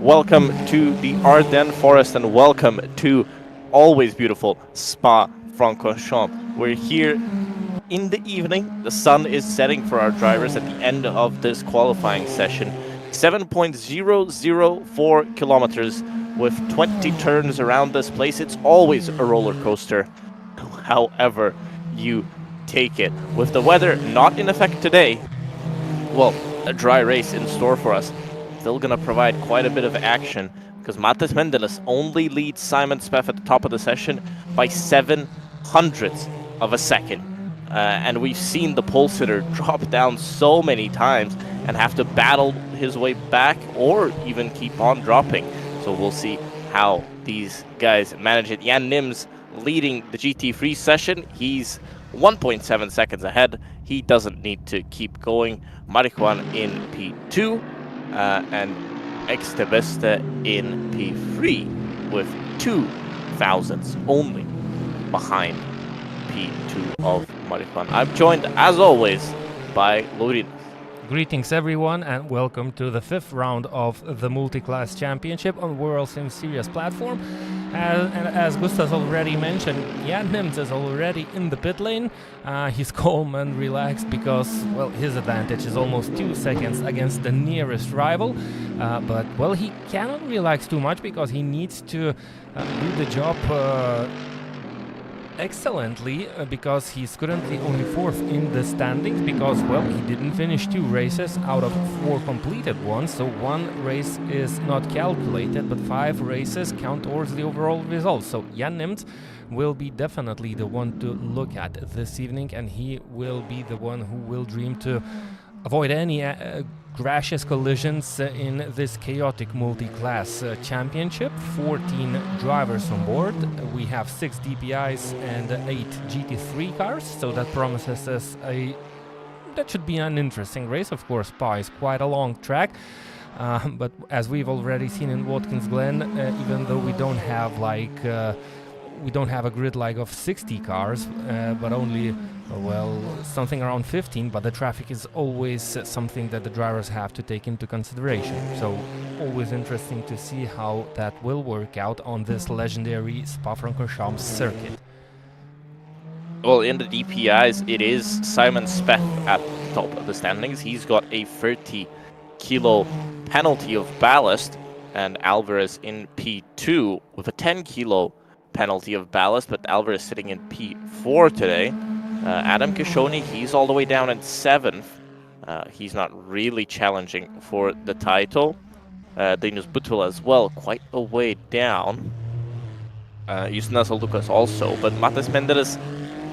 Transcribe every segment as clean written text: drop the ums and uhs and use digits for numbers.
welcome to the Ardennes Forest, and welcome to always beautiful Spa-Francorchamps. We're here in the evening. The sun is setting for our drivers at the end of this qualifying session. 7.004 kilometers with 20 turns around this place. It's always a roller coaster, however you take it. With the weather not in effect today, well, a dry race in store for us. Still gonna provide quite a bit of action because Martínez only leads Simon Speth at the top of the session by 0.07 of a second. And we've seen the pole sitter drop down so many times and have to battle his way back or even keep on dropping. So we'll see how these guys manage it. Jan Nims leading the GT3 session. He's 1.7 seconds ahead. He doesn't need to keep going. Marijuan in P2 and Extebeste in P3 with 2 thousandths only behind P2 of Marijuan. I'm joined, as always, by Martínez. Greetings everyone and welcome to the 5th round of the Multiclass Championship on World Sim Series platform. And as Gustav already mentioned, Jan Nims is already in the pit lane. He's calm and relaxed because, well, his advantage is almost 2 seconds against the nearest rival. But, well, he cannot relax too much because he needs to do the job excellently because he's currently only 4th in the standings because, well, he didn't finish 2 races out of 4 completed ones, so 1 race is not calculated, but 5 races count towards the overall result. So Jan Nims will be definitely the one to look at this evening, and he will be the one who will dream to avoid any crashes, collisions in this chaotic multi-class championship. 14 drivers on board. We have 6 DPIs and 8 GT3 cars, so that promises us that should be an interesting race. Of course, Spa is quite a long track, but as we've already seen in Watkins Glen, even though we don't have a grid like of 60 cars, but only, well, something around 15, but the traffic is always something that the drivers have to take into consideration. So always interesting to see how that will work out on this legendary Spa-Francorchamps circuit. Well, in the DPIs, it is Simon Speth at the top of the standings. He's got a 30 kilo penalty of ballast, and Alvarez in P2 with a 10 kilo penalty of ballast, but Alvarez sitting in P4 today. Adam Kishoni, he's all the way down in 7th. He's not really challenging for the title. Danius Butwell as well, quite a way down. Justinas Lucas also, but Matheus Mendes,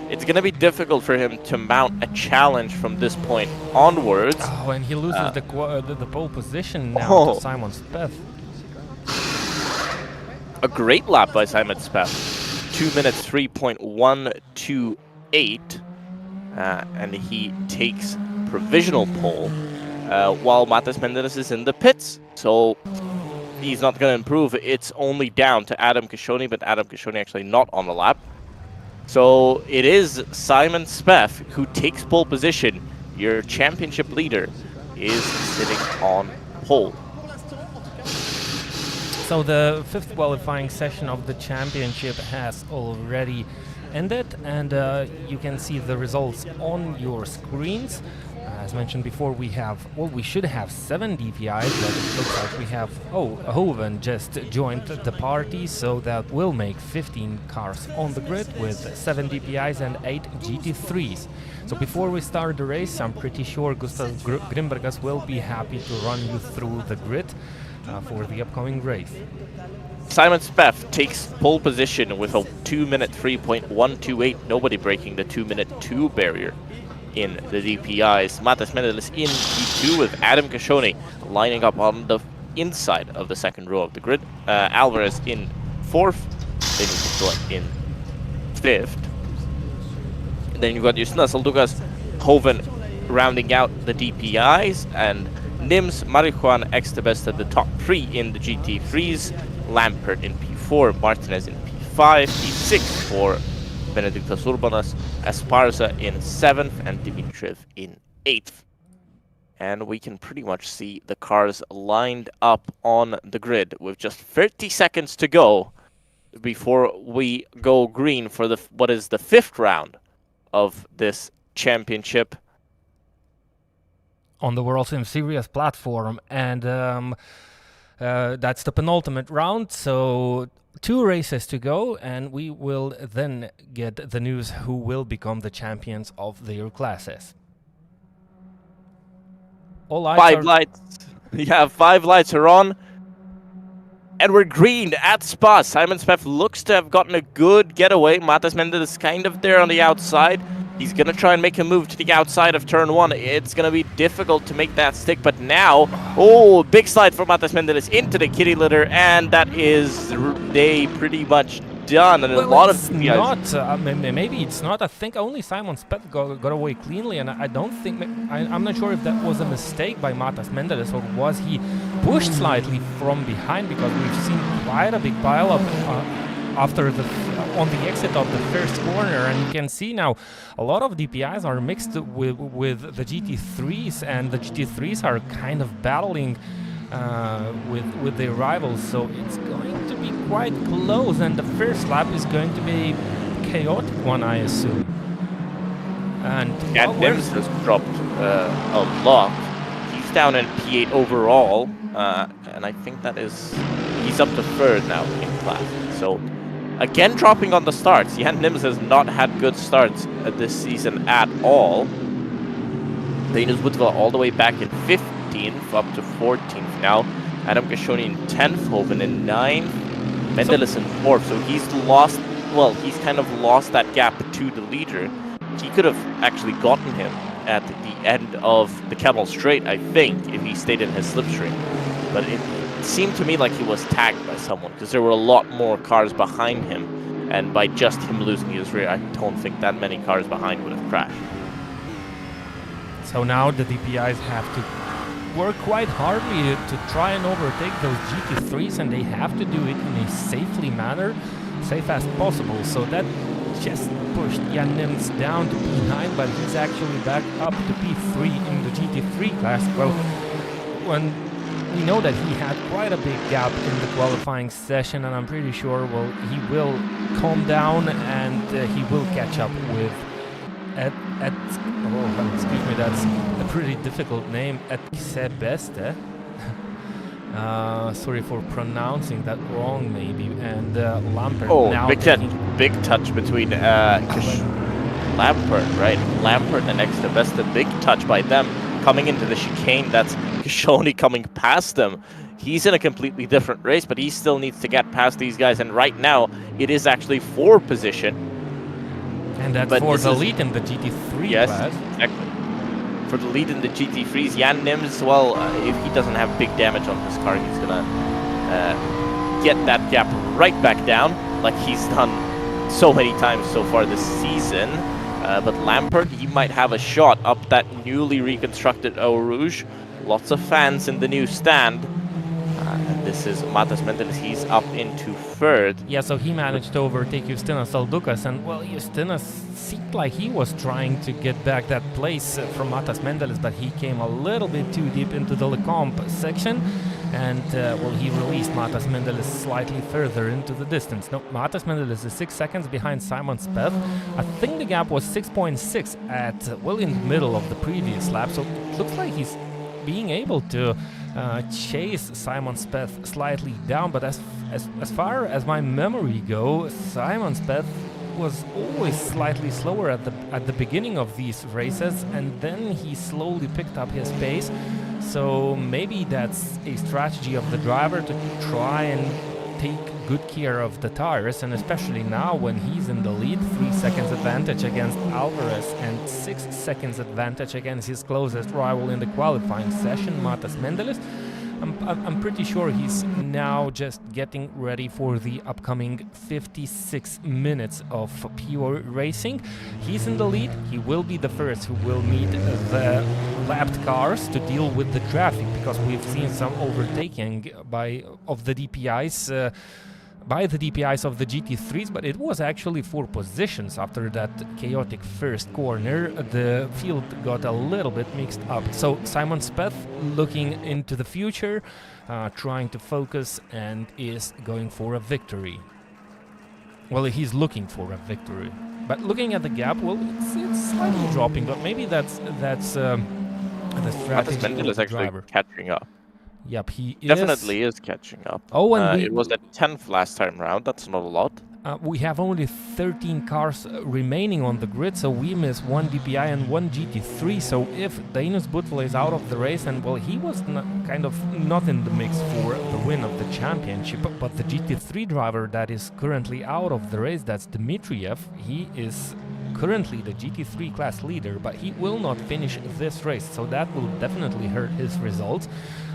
it's going to be difficult for him to mount a challenge from this point onwards. Oh, and he loses the pole position now to Simon Speth. A great lap by Simon Speth. 2 minutes 3.128, and he takes provisional pole while Matheus Mendes is in the pits. So he's not going to improve. It's only down to Adam Kishoni, but Adam Kishoni actually not on the lap. So it is Simon Speth who takes pole position. Your championship leader is sitting on pole. So the 5th qualifying session of the championship has already ended, and you can see the results on your screens. As mentioned before, we should have 7 DPIs, but it looks like we have, Hoven just joined the party, so that will make 15 cars on the grid with 7 DPIs and 8 GT3s. So before we start the race, I'm pretty sure Gustav Grimbergas will be happy to run you through the grid for the upcoming race. Simon Speth takes pole position with a 2 minute 3.128, nobody breaking the 2 minute 2 barrier in the DPIs. Matheus Mendes in P2 with Adam Kishoni lining up on the inside of the 2nd row of the grid. Alvarez in 4th, in 5th. And then you've got Justinas Lucas, Hoven rounding out the DPIs, and Nims, Marijuan, Extebeste, the top 3 in the GT3s. Lampert in P4, Martínez in P5, P6 for Benedictus Urbanas, Esparza in 7th, and Dmytriiev in 8th. And we can pretty much see the cars lined up on the grid with just 30 seconds to go before we go green for what is the 5th round of this championship. On the World Sim Series platform, and that's the penultimate round, so 2 races to go, and we will then get the news who will become the champions of their classes. All lights 5 lights. Yeah, 5 lights are on. And we're green at Spa. Simon Speth looks to have gotten a good getaway. Matas Mendes is kind of there on the outside. He's going to try and make a move to the outside of turn 1. It's going to be difficult to make that stick, but now, oh, big slide for Matas Mendes into the kitty litter, and that is day pretty much done. And well, a lot it's of not. Maybe it's not. I think only Simon Speth got away cleanly, and I don't think. I'm not sure if that was a mistake by Matas Mendes, or was he pushed slightly from behind, because we've seen quite a big pileup after on the exit of the first corner, and you can see now a lot of DPIs are mixed with the GT3s, and the GT3s are kind of battling with their rivals, so it's going to be quite close, and the first lap is going to be a chaotic one, I assume. And Nims has dropped a lot. He's down in P8 overall, and I think that is he's up to 3rd now in class. So again, dropping on the starts. Jan Nims has not had good starts this season at all. Daniel Woodville all the way back in 15th, up to 14th now. Adam Gashoni in 10th, Hoven in 9th, Mendeles in 4th. So he's lost, well, he's kind of lost that gap to the leader. He could have actually gotten him at the end of the Camel Straight, I think, if he stayed in his slipstream. But it seemed to me like he was tagged by someone, because there were a lot more cars behind him, and by just him losing his rear, I don't think that many cars behind would have crashed. So now the DPIs have to work quite hardly to try and overtake those GT3s, and they have to do it in a safely manner, safe as possible. So that just pushed Jan Nims down to P9, but he's actually back up to P3 in the GT3 class. Well, when we know that he had quite a big gap in the qualifying session, and I'm pretty sure, well, he will calm down and he will catch up with excuse me, that's a pretty difficult name, Sebeste. Sorry for pronouncing that wrong, maybe. And Lampert. Oh, now big touch between Lampert, right? Lampert and Sebeste, big touch by them coming into the chicane. That's Kashoni coming past them. He's in a completely different race, but he still needs to get past these guys. And right now, it is actually 4th position. And that's for the lead in the GT3 yes, class. Exactly. For the lead in the GT3s, Jan Nims, well, if he doesn't have big damage on his car, he's gonna get that gap right back down, like he's done so many times so far this season. But Lampert, he might have a shot up that newly reconstructed Eau Rouge. Lots of fans in the new stand. And this is Matas Mendes, he's up into 3rd. Yeah, so he managed to overtake Justinas Saldukas, and well, Justinas seemed like he was trying to get back that place from Matas Mendes, but he came a little bit too deep into the Lecombe section, and well, he released Matas Mendes slightly further into the distance. No, Matas Mendes is 6 seconds behind Simon Speth. I think the gap was 6.6 at, well, in the middle of the previous lap, so it looks like he's being able to chase Simon Speth slightly down, but as far as my memory goes, Simon Speth was always slightly slower at the beginning of these races, and then he slowly picked up his pace. So maybe that's a strategy of the driver to try and take good care of the tires, and especially now when he's in the lead, 3 seconds advantage against Alvarez and 6 seconds advantage against his closest rival in the qualifying session, Matas Mendes. I'm pretty sure he's now just getting ready for the upcoming 56 minutes of pure racing. He's in the lead. He will be the first who will meet the lapped cars to deal with the traffic, because we've seen some overtaking of the DPIs by the DPIs of the GT3s, but it was actually for positions. After that chaotic first corner, the field got a little bit mixed up. So Simon Speth looking into the future, trying to focus, and is going for a victory. Well, he's looking for a victory. But looking at the gap, well, it's slightly dropping, but maybe that's the strategy Martínez of is the actually driver. catching up. Yep, he Definitely is catching up. Oh, and it was at 10th last time round. That's not a lot. we have only 13 cars remaining on the grid, so we miss one DPi and one GT3. So if Danius Butvel is out of the race, and well, he was kind of not in the mix for the win of the championship, but the GT3 driver that is currently out of the race, that's Dmytriiev. He is currently the GT3 class leader, but he will not finish this race, so that will definitely hurt his results.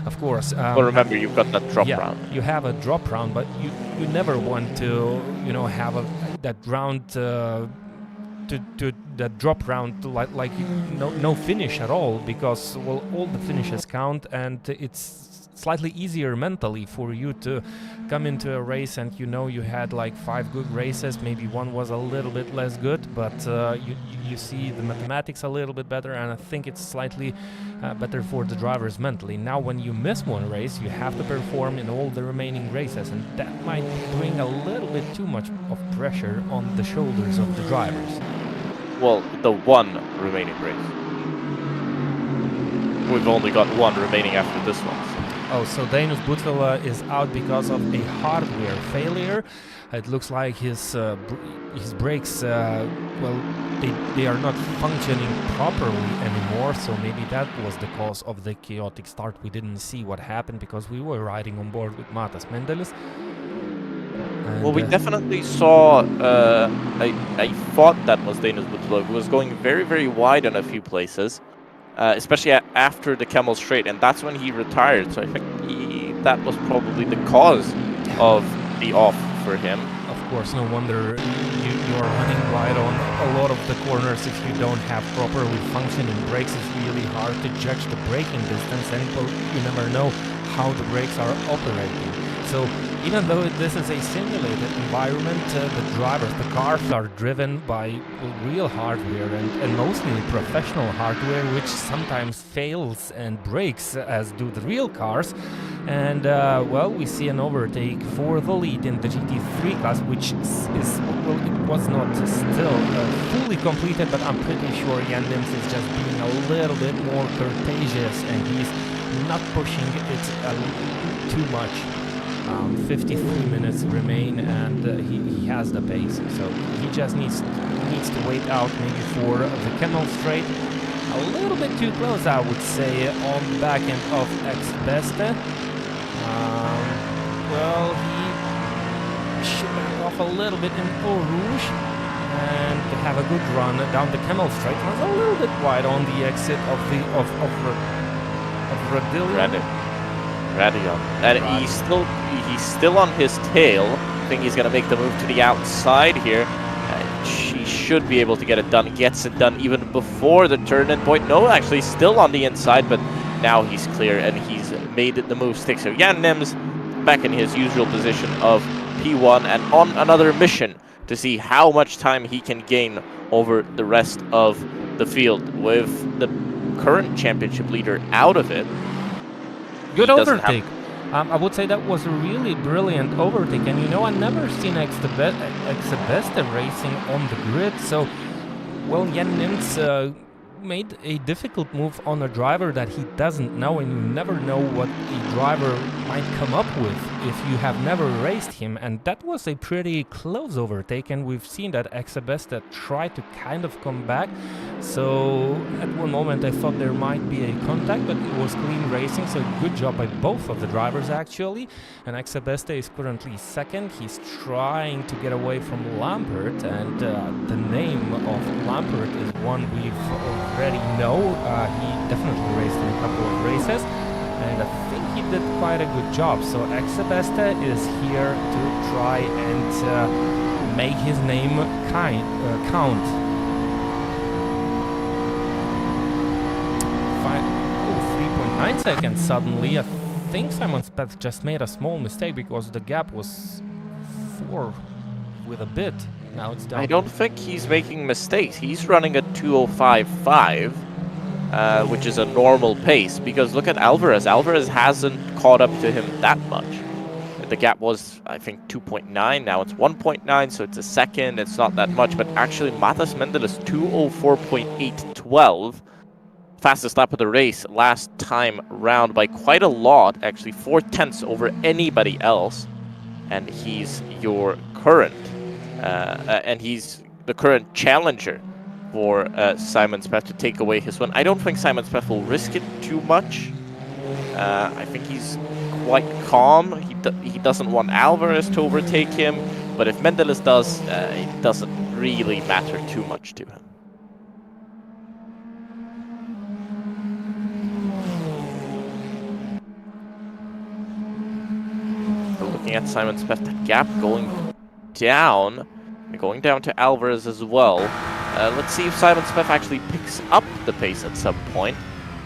Of course. Well, remember, you've got that drop yeah, round. You have a drop round, but you never want to, you know, have that round to that drop round to like no finish at all, because well, all the finishes count, and it's slightly easier mentally for you to come into a race and you know you had like 5 good races, maybe one was a little bit less good, but you see the mathematics a little bit better, and I think it's slightly better for the drivers mentally. Now when you miss one race, you have to perform in all the remaining races, and that might bring a little bit too much of pressure on the shoulders of the drivers. Well, the one remaining race. We've only got one remaining after this one. So. Oh, so Danius Butvel is out because of a hardware failure. It looks like his brakes, well, they are not functioning properly anymore, so maybe that was the cause of the chaotic start. We didn't see what happened because we were riding on board with Matas Mendelis. Well, we definitely saw, I thought that was Danius Butvel. He was going very, very wide in a few places. Especially after the Camel Straight, and that's when he retired. So I think that was probably the cause of the off for him. Of course, no wonder you're running wide on a lot of the corners. If you don't have properly functioning brakes, it's really hard to judge the braking distance, and you never know how the brakes are operating. So even though this is a simulated environment, the drivers, the cars are driven by real hardware and mostly professional hardware, which sometimes fails and breaks, as do the real cars. And well, we see an overtake for the lead in the GT3 class, which is well, it was not still fully completed, but I'm pretty sure Jan Nims is just being a little bit more courteous, and he's not pushing it too much. 53 minutes remain, and he has the pace, so he just needs to wait out maybe for the Camel Straight. A little bit too close, I would say, on the back end of Speth. Well, he should back off a little bit in Eau Rouge and have a good run down the Camel Straight. Was a little bit wide on the exit of Radillion. And he's still on his tail. I think he's gonna make the move to the outside here. She should be able to get it done. Gets it done even before the turn-in point. No, actually still on the inside, but now he's clear and he's made the move stick. So Jan Nims back in his usual position of P1 and on another mission to see how much time he can gain over the rest of the field. With the current championship leader out of it. Good overtake. I would say that was a really brilliant overtake, and you know, I've never seen Exabesta racing on the grid, so, well, Jan Nims made a difficult move on a driver that he doesn't know, and you never know what a driver might come up with if you have never raced him, and that was a pretty close overtake, and we've seen that Exabesta tried to kind of come back, so at one moment I thought there might be a contact, but it was clean racing, so good job by both of the drivers actually, and Exabesta is currently second. He's trying to get away from Lampert, and the name of Lampert is one we've already know. He definitely raced in a couple of races, and I think he did quite a good job. So Exabesta is here to try and make his name count. 3.9 seconds suddenly. I think Simon Speth just made a small mistake because the gap was 204 with a bit. Now it's down. I don't think he's making mistakes. He's running at 205.5, which is a normal pace, because look at Alvarez. Alvarez hasn't caught up to him that much. The gap was, I think, 2.9. Now it's 1.9, so it's a second. It's not that much, but actually Matas Mendel is 204.812. Fastest lap of the race last time round by quite a lot, actually 4/10 over anybody else. And he's your current, and he's the current challenger for Simon Speth to take away his win. I don't think Simon Speth will risk it too much. I think he's quite calm. He doesn't want Alvarez to overtake him, but if Mendeles does, it doesn't really matter too much to him. So looking at Simon Speth, that gap going down to Alvarez as well. Let's see if Simon Speth actually picks up the pace at some point.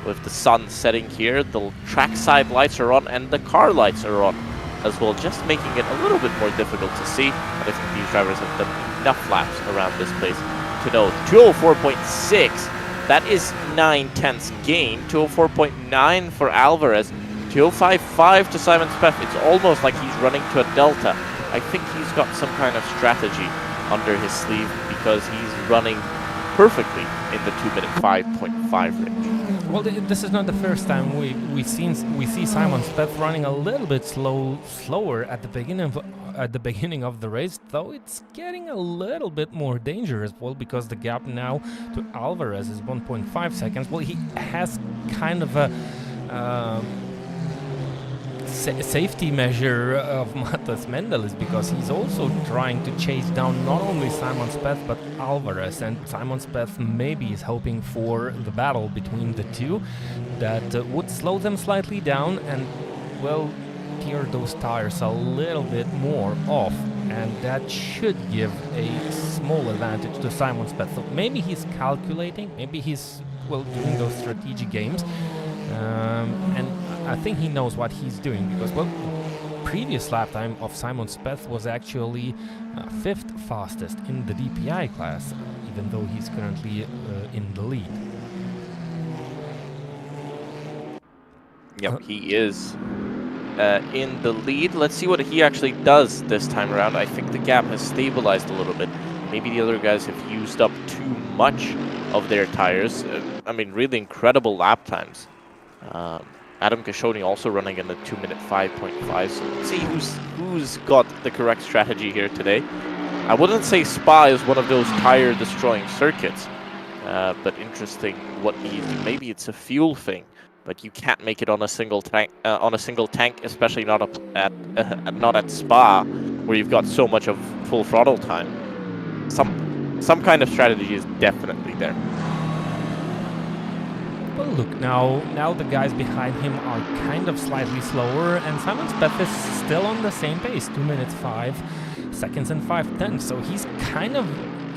With the sun setting here, the trackside lights are on and the car lights are on as well, just making it a little bit more difficult to see. But I think these drivers have done enough laps around this place to know 204.6. That is 9/10 gain. 204.9 for Alvarez. 205.5 to Simon Speth. It's almost like he's running to a delta. I think he's got some kind of strategy under his sleeve, because he's running perfectly in the 2-minute 5.5 range. Well, this is not the first time we see Simon Speth running a little bit slower at the beginning of the race, though it's getting a little bit more dangerous. Well, because the gap now to Alvarez is 1.5 seconds. Well, he has kind of a safety measure of Matas Mendeles, because he's also trying to chase down not only Simon Speth but Alvarez, and Simon Speth maybe is hoping for the battle between the two that would slow them slightly down and, well, tear those tires a little bit more off, and that should give a small advantage to Simon Speth. So maybe he's calculating, maybe he's, well, doing those strategic games, and I think he knows what he's doing, because, well, previous lap time of Simon Speth was actually 5th fastest in the DPi class, even though he's currently in the lead. Yep, he is in the lead. Let's see what he actually does this time around. I think the gap has stabilized a little bit. Maybe the other guys have used up too much of their tires. I mean, really incredible lap times. Adam Kashoni also running in the 2-minute 5.5. So let's see who's got the correct strategy here today. I wouldn't say Spa is one of those tire-destroying circuits, but interesting what he's doing. Maybe it's a fuel thing, but you can't make it on a single tank. Especially not at Spa, where you've got so much of full throttle time. Some kind of strategy is definitely there. Well, look, now the guys behind him are kind of slightly slower, and Simon Speth is still on the same pace, 2 minutes 5 seconds and 5/10. So he's kind of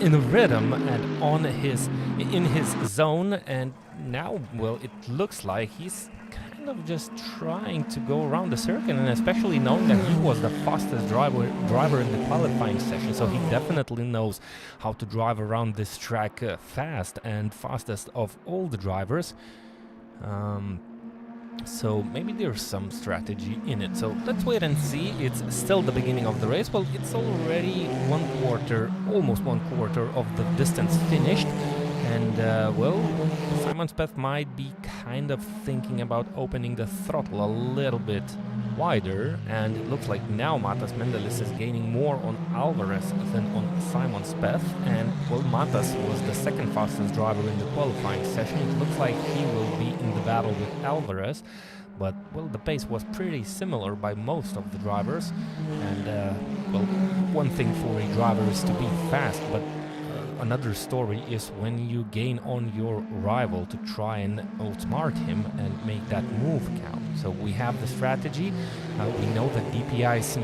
in a rhythm and in his zone, and now, well, it looks like he's kind of just trying to go around the circuit, and especially knowing that he was the fastest driver in the qualifying session, so he definitely knows how to drive around this track fast, and fastest of all the drivers. So maybe there's some strategy in it. So let's wait and see. It's still the beginning of the race. Well, it's already almost one quarter of the distance finished. And, well, Simon Speth might be kind of thinking about opening the throttle a little bit wider, and it looks like now Matas Mendeles is gaining more on Alvarez than on Simon Speth, and, well, Matas was the second fastest driver in the qualifying session. It looks like he will be in the battle with Alvarez, but, well, the pace was pretty similar by most of the drivers, and, well, one thing for a driver is to be fast, but another story is when you gain on your rival to try and outsmart him and make that move count. So we have the strategy. We know that DPIs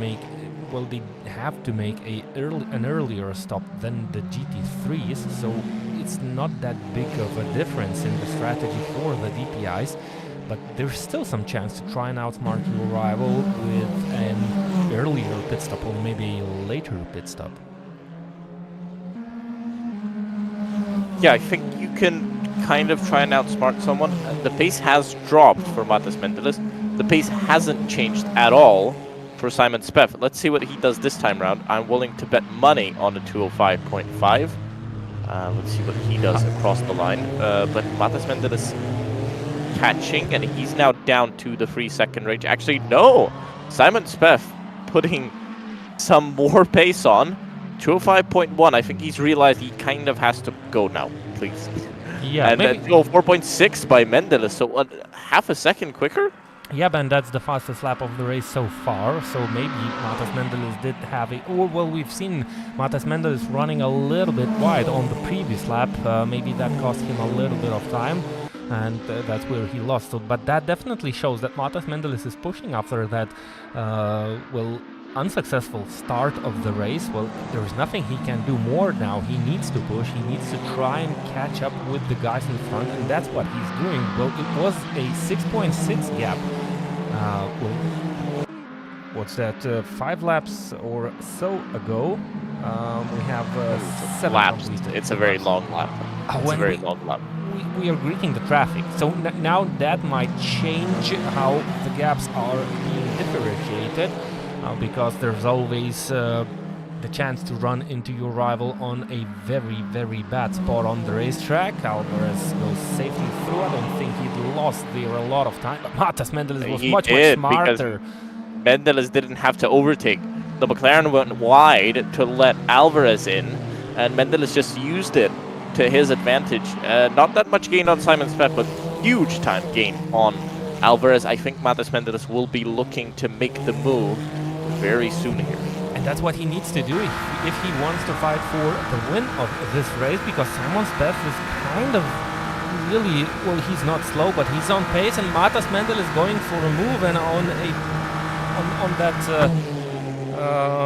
they have to make an earlier stop than the GT3s, so it's not that big of a difference in the strategy for the DPIs, but there's still some chance to try and outsmart your rival with an earlier pit stop or maybe a later pit stop. Yeah, I think you can kind of try and outsmart someone. The pace has dropped for Matas Mendeles. The pace hasn't changed at all for Simon Speth. Let's see what he does this time around. I'm willing to bet money on the 205.5. Let's see what he does across the line. But Matas Mendeles catching, and he's now down to the 3-second range. Actually, no! Simon Speth putting some more pace on. 205.1. I think he's realized he kind of has to go now, please. Yeah, and then 4.6 by Mendeles, so half a second quicker? Yeah, Ben, that's the fastest lap of the race so far, so maybe Matas Mendeles did have a... Or, well, we've seen Matas Mendeles running a little bit wide on the previous lap. Maybe that cost him a little bit of time, and that's where he lost. So, but that definitely shows that Matas Mendeles is pushing after that, unsuccessful start of the race. Well, there's nothing he can do more now. He needs to push. He needs to try and catch up with the guys in front, and that's what he's doing. Well, it was a 6.6 gap. What's that? 5 laps or so ago. We have 7 laps. completed. It's a very long lap. It's a very long lap. We are greeting the traffic, so now that might change how the gaps are being differentiated. Because there's always the chance to run into your rival on a very, very bad spot on the racetrack. Alvarez goes safely through. I don't think he'd lost there a lot of time, but Matas Mendeles was much smarter. Mendeles didn't have to overtake. The McLaren went wide to let Alvarez in, and Mendeles just used it to his advantage. Not that much gain on Simon Speth, but huge time gain on Alvarez. I think Matas Mendeles will be looking to make the move very soon here. And that's what he needs to do if he wants to fight for the win of this race, because Simon Speth is kind of really, well, he's not slow, but he's on pace, and Matas Mendeles is going for a move, and on that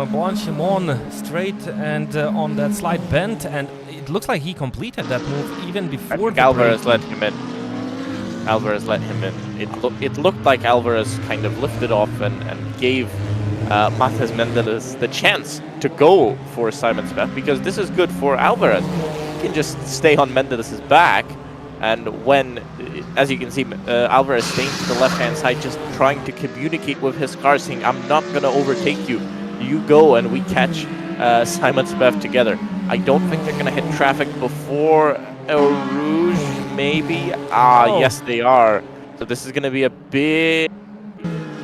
Blanchimon straight and on that slight bend, and it looks like he completed that move even before the Alvarez let him in. Alvarez let him in. It looked like Alvarez kind of lifted off and gave Matas Mendeles the chance to go for Simon Speth, because this is good for Alvarez. He can just stay on Mendeles' back, and when, as you can see, Alvarez staying to the left-hand side, just trying to communicate with his car, saying, I'm not going to overtake you. You go, and we catch Simon Speth together. I don't think they're going to hit traffic before Eau Rouge, maybe. Yes, they are. So this is going to be a big...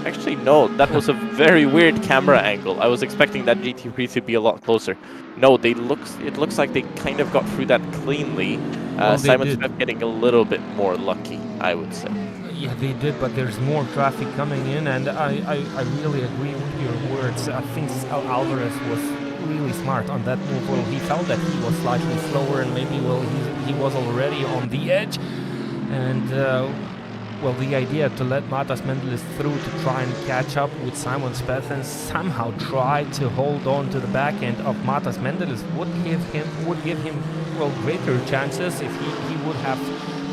Actually, no, that was a very weird camera angle. I was expecting that GT3 to be a lot closer. No, it looks like they kind of got through that cleanly. Simon Speth getting a little bit more lucky, I would say. Yeah, they did, but there's more traffic coming in, and I really agree with your words. I think Alvarez was really smart on that move. Well, he felt that he was slightly slower, and maybe, well, he was already on the edge, and well, the idea to let Matas Mendeles through to try and catch up with Simon Speth and somehow try to hold on to the back end of Matas Mendeles would give him well, greater chances if he would have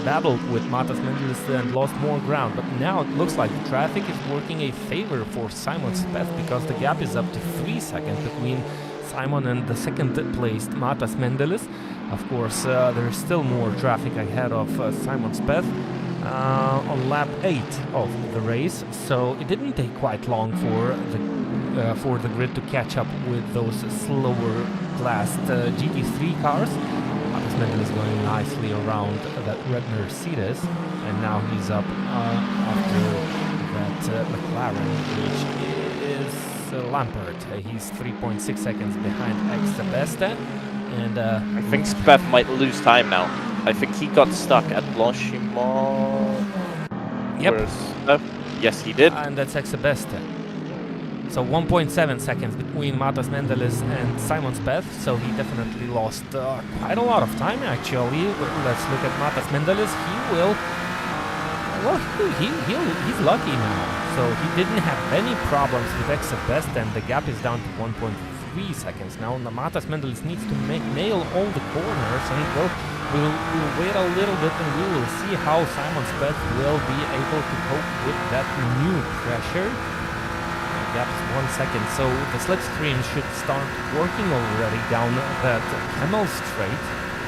battled with Matas Mendeles and lost more ground. But now it looks like the traffic is working a favor for Simon Speth, because the gap is up to 3 seconds between Simon and the second-placed Matas Mendeles. Of course, there's still more traffic ahead of Simon Speth on lap 8 of the race, so it didn't take quite long for the grid to catch up with those slower classed GT3 cars. Matas Mendeles going nicely around that red Mercedes, and now he's up after that McLaren, which is Lampert. He's 3.6 seconds behind ex-Sebesta, and I think Speth might lose time now. I think he got stuck at Blanchimon. Yep. Yes, he did. And that's ex-Sebesta. So 1.7 seconds between Matas Mendeles and Simon Speth, so he definitely lost quite a lot of time, actually. Let's look at Matas Mendeles. He will... Well, he's lucky now. So he didn't have any problems with ex-Sebesta, and the gap is down to 1.3 seconds now. Matas Mendeles needs to nail all the corners, and we'll wait a little bit, and we will see how Simon Speth will be able to cope with that new pressure. the gap is 1 second, so the slipstream should start working already down that Camel straight.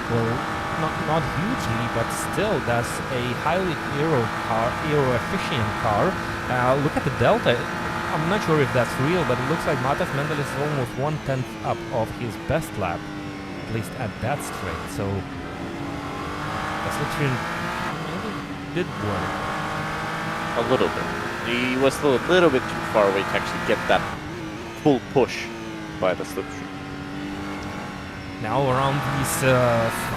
Well, not hugely, but still, that's a highly aero-efficient car. Look at the delta. I'm not sure if that's real, but it looks like Matas Mendelis is almost 1/10 up of his best lap, at least at that straight. So the slipstream maybe did work. A little bit. He was still a little bit too far away to actually get that full push by the slipstream. Now around these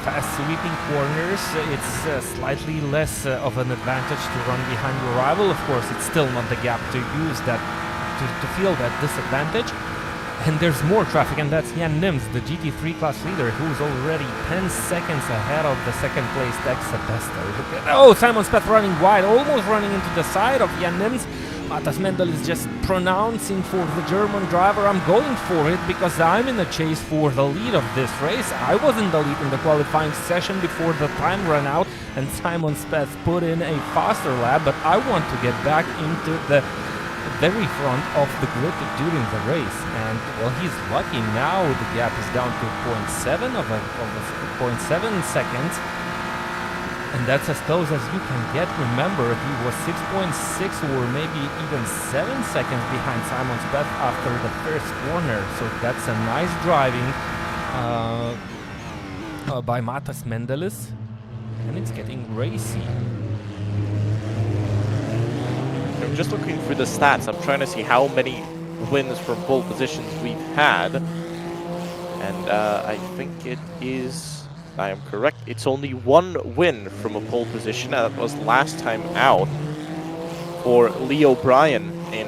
fast sweeping corners, it's slightly less of an advantage to run behind your rival. Of course, it's still not the gap to use that, to feel that disadvantage. And there's more traffic, and that's Jan Nims, the GT3 class leader, who's already 10 seconds ahead of the second place Dex Sebester. Oh, Simon Speth running wide, almost running into the side of Jan Nims. Matas Mendelis is just pronouncing for the German driver, I'm going for it because I'm in a chase for the lead of this race. I was in the lead in the qualifying session before the time ran out, and Simon Speth put in a faster lap, but I want to get back into the very front of the grid during the race. And well, he's lucky now. The gap is down to 0.7 of 0.7 seconds. And that's as close as you can get. Remember, he was 6.6 or maybe even 7 seconds behind Simon Speth after the first corner. So that's a nice driving by Matas Mendelis. And it's getting racy. I'm just looking through the stats. I'm trying to see how many wins from pole positions we've had. And I think it is... I am correct. It's only one win from a pole position. That was last time out for Lee O'Brien in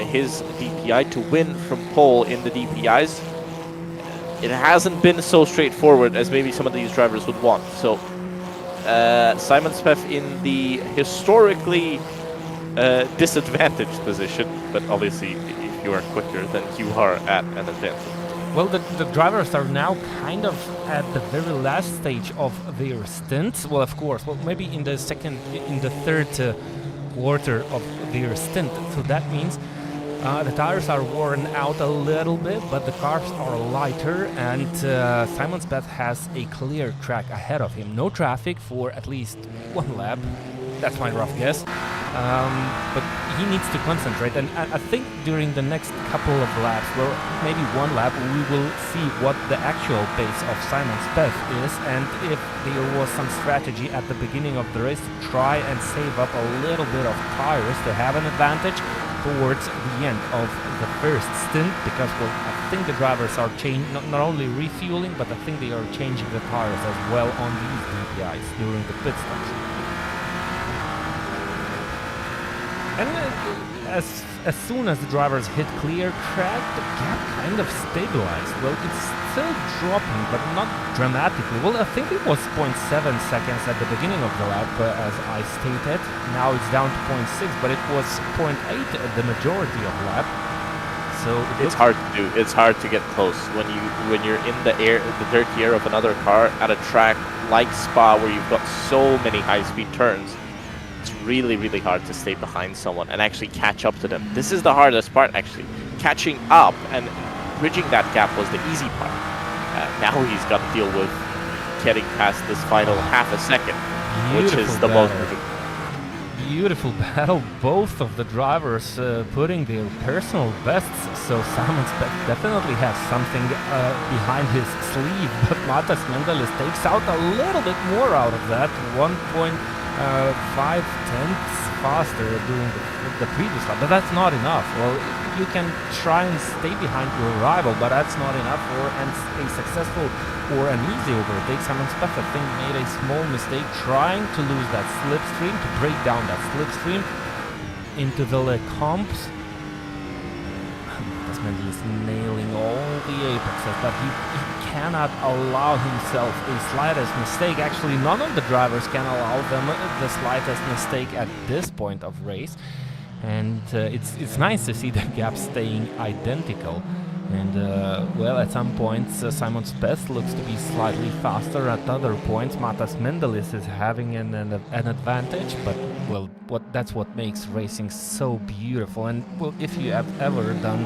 his DPi to win from pole in the DPIs. It hasn't been so straightforward as maybe some of these drivers would want. So Simon Speth in the historically disadvantaged position, but obviously if you are quicker, then you are at an advantage. Well, the drivers are now kind of at the very last stage of their stint. Well, of course, well, maybe in the third quarter of their stint. So that means the tires are worn out a little bit, but the cars are lighter, and Simon Speth has a clear track ahead of him. No traffic for at least one lap. That's my rough guess. But he needs to concentrate, and I think during the next couple of laps, well, maybe one lap, we will see what the actual pace of Simon Speth is, and if there was some strategy at the beginning of the race to try and save up a little bit of tires to have an advantage towards the end of the first stint, because, well, I think the drivers are not only refueling, but I think they are changing the tires as well on these DPIs during the pit stops. And as soon as the drivers hit clear track, the gap kind of stabilized. Well, it's still dropping, but not dramatically. Well, I think it was 0.7 seconds at the beginning of the lap, as I stated. Now it's down to 0.6, but it was 0.8 at the majority of the lap. So it's hard to do. It's hard to get close when you're in the dirty air of another car at a track like Spa, where you've got so many high-speed turns. It's really, really hard to stay behind someone and actually catch up to them. This is the hardest part, actually. Catching up and bridging that gap was the easy part. Now he's got to deal with getting past this final half a second, which is the most difficult. Beautiful battle. Both of the drivers putting their personal bests. So Simon Speth definitely has something behind his sleeve, but Matas Mendelis takes out a little bit more out of that. 1.5 tenths faster during the previous lap, but that's not enough. Well, you can try and stay behind your rival, but that's not enough for a successful or an easy overtake. Simon Speth, I think, made a small mistake trying to lose that slipstream, to break down that slipstream into the Le Comps. This man is nailing all the apexes, but he cannot allow himself a slightest mistake. Actually, none of the drivers can allow them the slightest mistake at this point of race. And it's nice to see the gap staying identical. And well, at some points Simon Speth looks to be slightly faster. At other points, Matas Mendelis is having an advantage. But well, that's what makes racing so beautiful. And well, if you have ever done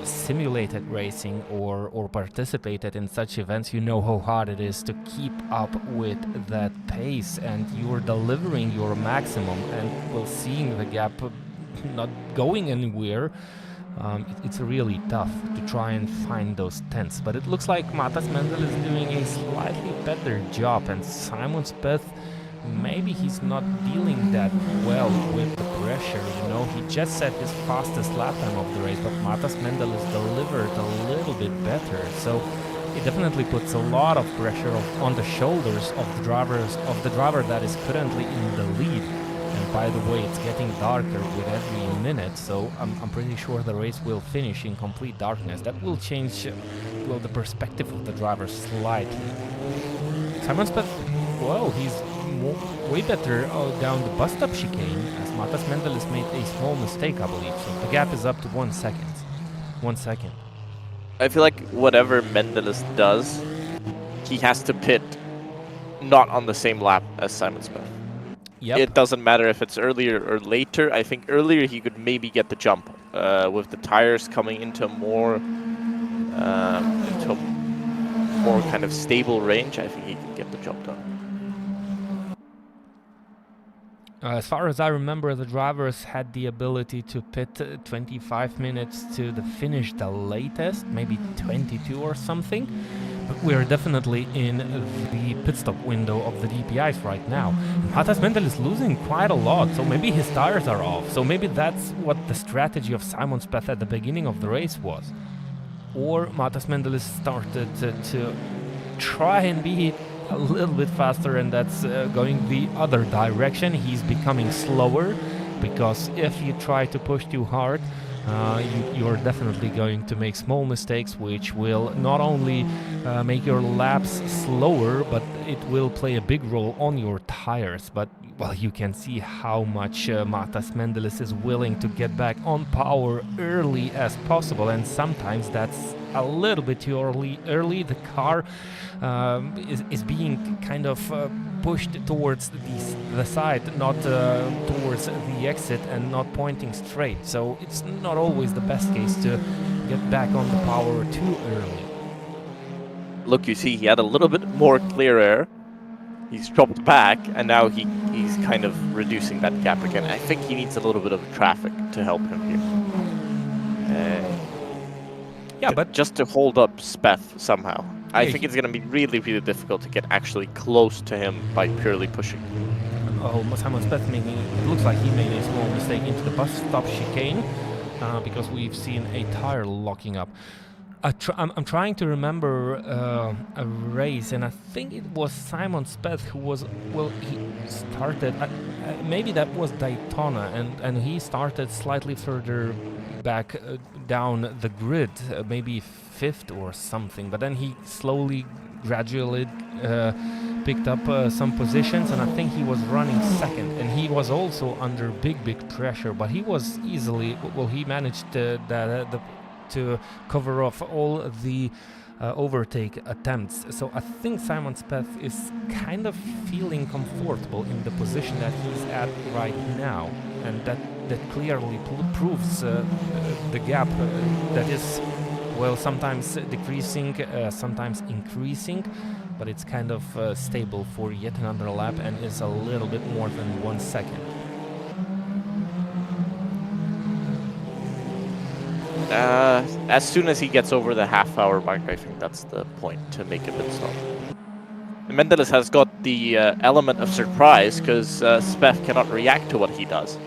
simulated racing or participated in such events, you know how hard it is to keep up with that pace, and you're delivering your maximum. And well, seeing the gap not going anywhere. It's really tough to try and find those tenths, but it looks like Matas Mendel is doing a slightly better job, and Simon Speth, maybe he's not dealing that well with the pressure, you know. He just set his fastest lap time of the race, but Matas Mendel has delivered a little bit better, so it definitely puts a lot of pressure on the shoulders of the driver that is currently in the lead. And by the way, it's getting darker with every minute, so I'm pretty sure the race will finish in complete darkness. That will change well, the perspective of the driver slightly. Simon Speth, well, he's way better down the bus stop chicane, as Matas Mendelis made a small mistake, I believe. So the gap is up to 1 second. 1 second. I feel like whatever Mendelis does, he has to pit not on the same lap as Simon Speth. Yep. It doesn't matter if it's earlier or later. I think earlier he could maybe get the jump with the tires coming into more kind of stable range. I think he can get the job done. As far as I remember, the drivers had the ability to pit 25 minutes to the finish the latest, maybe 22 or something. But we're definitely in the pit stop window of the DPIs right now. Matas Mendel is losing quite a lot, so maybe his tires are off. So maybe that's what the strategy of Simon Speth at the beginning of the race was. Or Matas Mendel started to try and be a little bit faster, and that's going the other direction. He's becoming slower, because if you try to push too hard, you're definitely going to make small mistakes, which will not only make your laps slower, but it will play a big role on your tires. But well, you can see how much Matas Mendelis is willing to get back on power early as possible, and sometimes that's a little bit too early. The car is being kind of pushed towards the side, not towards the exit, and not pointing straight. So it's not always the best case to get back on the power too early. Look, you see, he had a little bit more clear air. He's dropped back, and now he's kind of reducing that gap again. I think he needs a little bit of traffic to help him here. Yeah, but just to hold up Speth somehow. I think it's going to be really, really difficult to get actually close to him by purely pushing. Oh, Simon Speth it looks like he made a small mistake into the bus stop chicane, because we've seen a tire locking up. I'm trying to remember a race, and I think it was Simon Speth who was, well, he started, maybe that was Daytona, and he started slightly further back down the grid, maybe 5th or something, but then he slowly, gradually picked up some positions, and I think he was running 2nd, and he was also under big pressure, but he was easily, well, he managed to cover off all the overtake attempts. So I think Simon Speth is kind of feeling comfortable in the position that he's at right now, and that clearly proves the gap that is, well, sometimes decreasing, sometimes increasing, but it's kind of stable for yet another lap, and is a little bit more than 1 second. As soon as he gets over the half-hour mark, I think that's the point to make a pit stop. Mendelis has got the element of surprise, because Speth cannot react to what he does.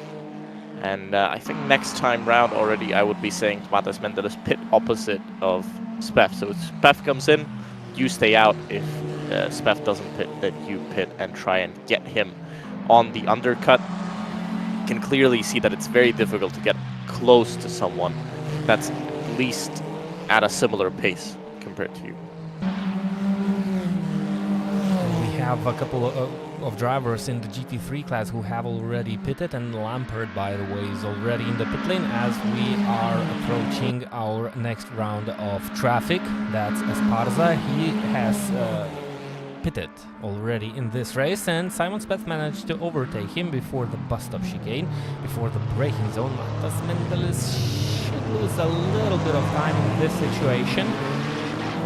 And I think next time round already I would be saying to Matas Mendelis, pit opposite of Speth. So if Speth comes in, you stay out. If Speth doesn't pit, then you pit and try and get him on the undercut. You can clearly see that it's very difficult to get close to someone that's at least at a similar pace compared to you. We have a couple of of drivers in the GT3 class who have already pitted, and Lampard, by the way, is already in the pit lane as we are approaching our next round of traffic. That's Esparza. He has pitted already in this race, and Simon Speth managed to overtake him before the bus stop chicane, before the braking zone. Matas Mendelis should lose a little bit of time in this situation,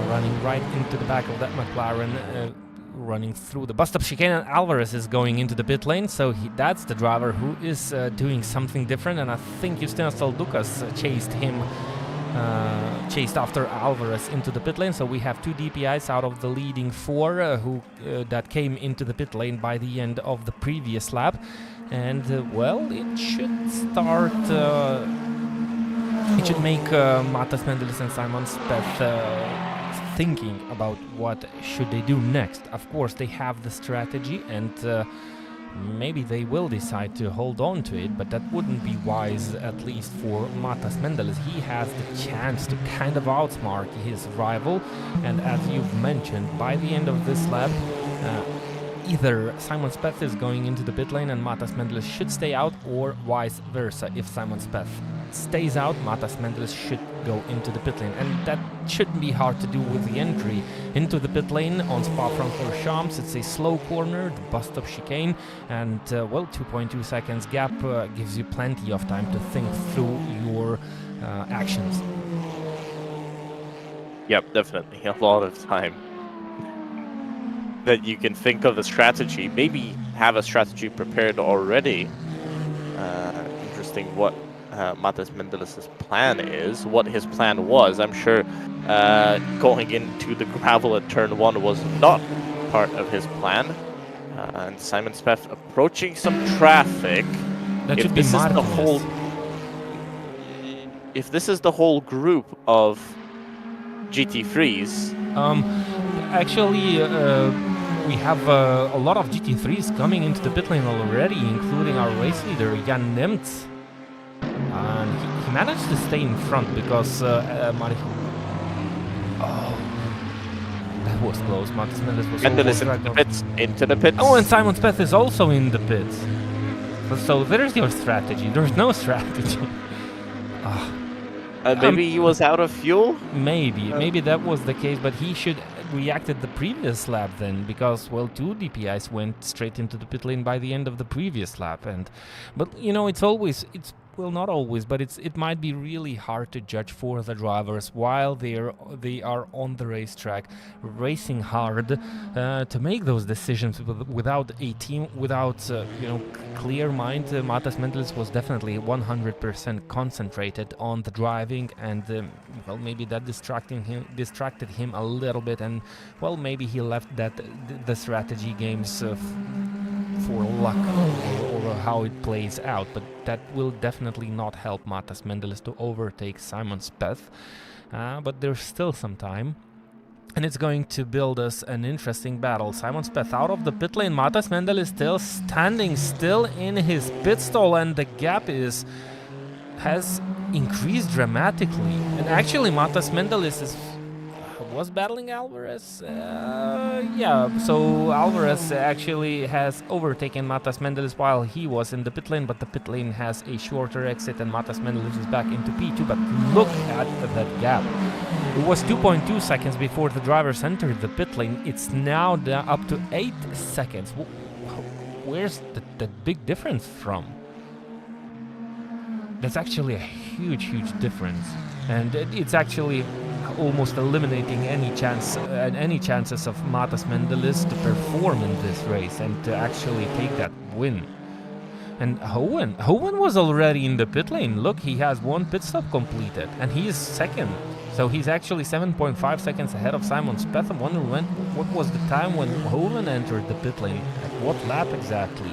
running right into the back of that McLaren, running through the bus stop chicane, and Alvarez is going into the pit lane, so that's the driver who is doing something different, and I think Justinas Saldukas chased after Alvarez into the pit lane, so we have 2 DPIs out of the leading 4 who that came into the pit lane by the end of the previous lap, and well, it should start, it should make Matas Mendelis and Simon Speth thinking about what should they do next. Of course, they have the strategy, and maybe they will decide to hold on to it, but that wouldn't be wise, at least for Matas Mendelis. He has the chance to kind of outsmart his rival, and as you've mentioned, by the end of this lap, either Simon Speth is going into the pit lane and Matas Mendelis should stay out, or vice versa. If Simon Speth stays out, Matas Mendelis should go into the pit lane, and that shouldn't be hard to do with the entry into the pit lane on Spa-Francorchamps. It's a slow corner, the bus stop chicane, and well, 2.2 seconds gap gives you plenty of time to think through your actions. Yep, definitely a lot of time that you can think of a strategy, maybe have a strategy prepared already. Interesting what Matas Mendelis' plan is, what his plan was. I'm sure going into the gravel at turn 1 was not part of his plan. And Simon Speth approaching some traffic. That should be Martínez. If this is the whole group of GT3s, actually, we have a lot of GT3s coming into the pit lane already, including our race leader, Jan Nemts. And he managed to stay in front because Marijuan. Oh, that was close. Matas Mendelis was into the pits. Oh, and Simon Speth is also in the pits. So there's your strategy. There's no strategy. Maybe he was out of fuel? Maybe that was the case, but he should reacted the previous lap then, because, well, 2 DPIs went straight into the pit lane by the end of the previous lap. But you know, well, not always, but it might be really hard to judge for the drivers while they are on the racetrack racing hard to make those decisions without a team, without clear mind. Matas Mendelis was definitely 100% concentrated on the driving, and well, maybe that distracted him a little bit, and well, maybe he left the strategy games for luck or how it plays out, but that will definitely not help Matas Mendelis to overtake Simon Speth. But there's still some time, and it's going to build us an interesting battle. Simon Speth out of the pit lane, Matas Mendelis still standing still in his pit stall, and the gap has increased dramatically. And actually, Matas Mendelis was battling Alvarez. Yeah, so Alvarez actually has overtaken Matas Mendelis while he was in the pit lane, but the pit lane has a shorter exit and Matas Mendelis is back into P2. But look at that gap. It was 2.2 seconds before the drivers entered the pit lane. It's now up to 8 seconds. Where's that big difference from? That's actually a huge difference, and it's actually almost eliminating any chances of Matas Mendelis to perform in this race and to actually take that win. And Hohen was already in the pit lane. Look, he has 1 pit stop completed, and he is second. So he's actually 7.5 seconds ahead of Simon Speth. I wonder what was the time when Hohen entered the pit lane? At what lap exactly?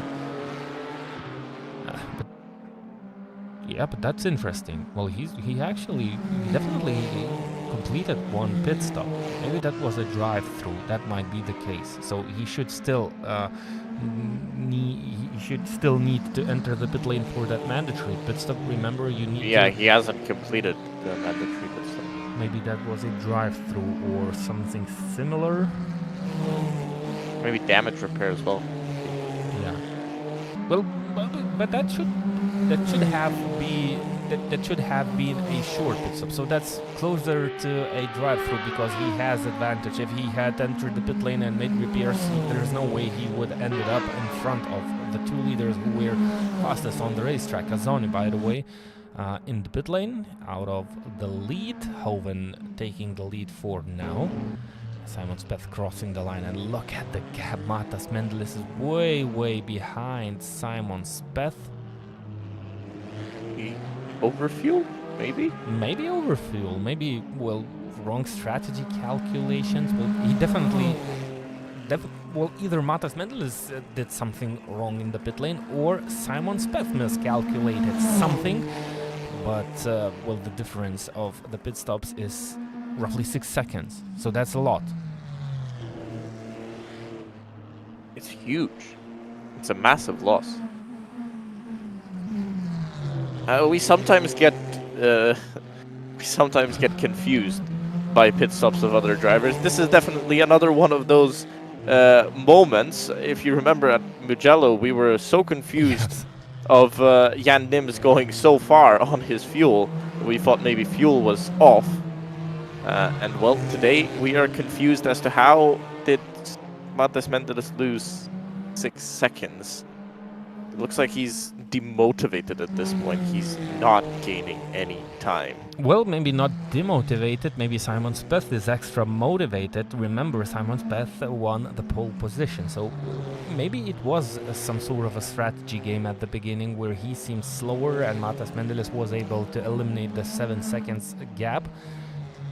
But that's interesting. Well, he definitely completed 1 pit stop. Maybe that was a drive-through. That might be the case. So he should still need to enter the pit lane for that mandatory pit stop. Remember, you need. Yeah, he hasn't completed the mandatory pit stop. Maybe that was a drive-through or something similar. Maybe damage repair as well. Well, but that should have been a short pit stop. So that's closer to a drive-through because he has advantage. If he had entered the pit lane and made repairs, there's no way he would ended up in front of the 2 leaders who were fastest on the racetrack. Azoni, by the way, in the pit lane, out of the lead. Hoven taking the lead for now. Simon Speth crossing the line, and look at the gap. Matas Mendelis is way behind Simon Speth. Overfuel, maybe? Maybe overfuel, maybe, well, wrong strategy calculations. Well, he definitely... well, either Matas Mendelis did something wrong in the pit lane, or Simon Speth miscalculated something. But, well, the difference of the pit stops is roughly 6 seconds, so that's a lot. It's huge. It's a massive loss. We sometimes get confused by pit stops of other drivers. This is definitely another one of those moments. If you remember at Mugello, we were so confused of Jan Nims going so far on his fuel. We thought maybe fuel was off. And well, today we are confused as to how did Matas Mendelis lose 6 seconds. It looks like he's demotivated at this point. He's not gaining any time. Well, maybe not demotivated. Maybe Simon Speth is extra motivated. Remember, Simon Speth won the pole position. So maybe it was some sort of a strategy game at the beginning where he seemed slower and Matas Mendelis was able to eliminate the 7 seconds gap.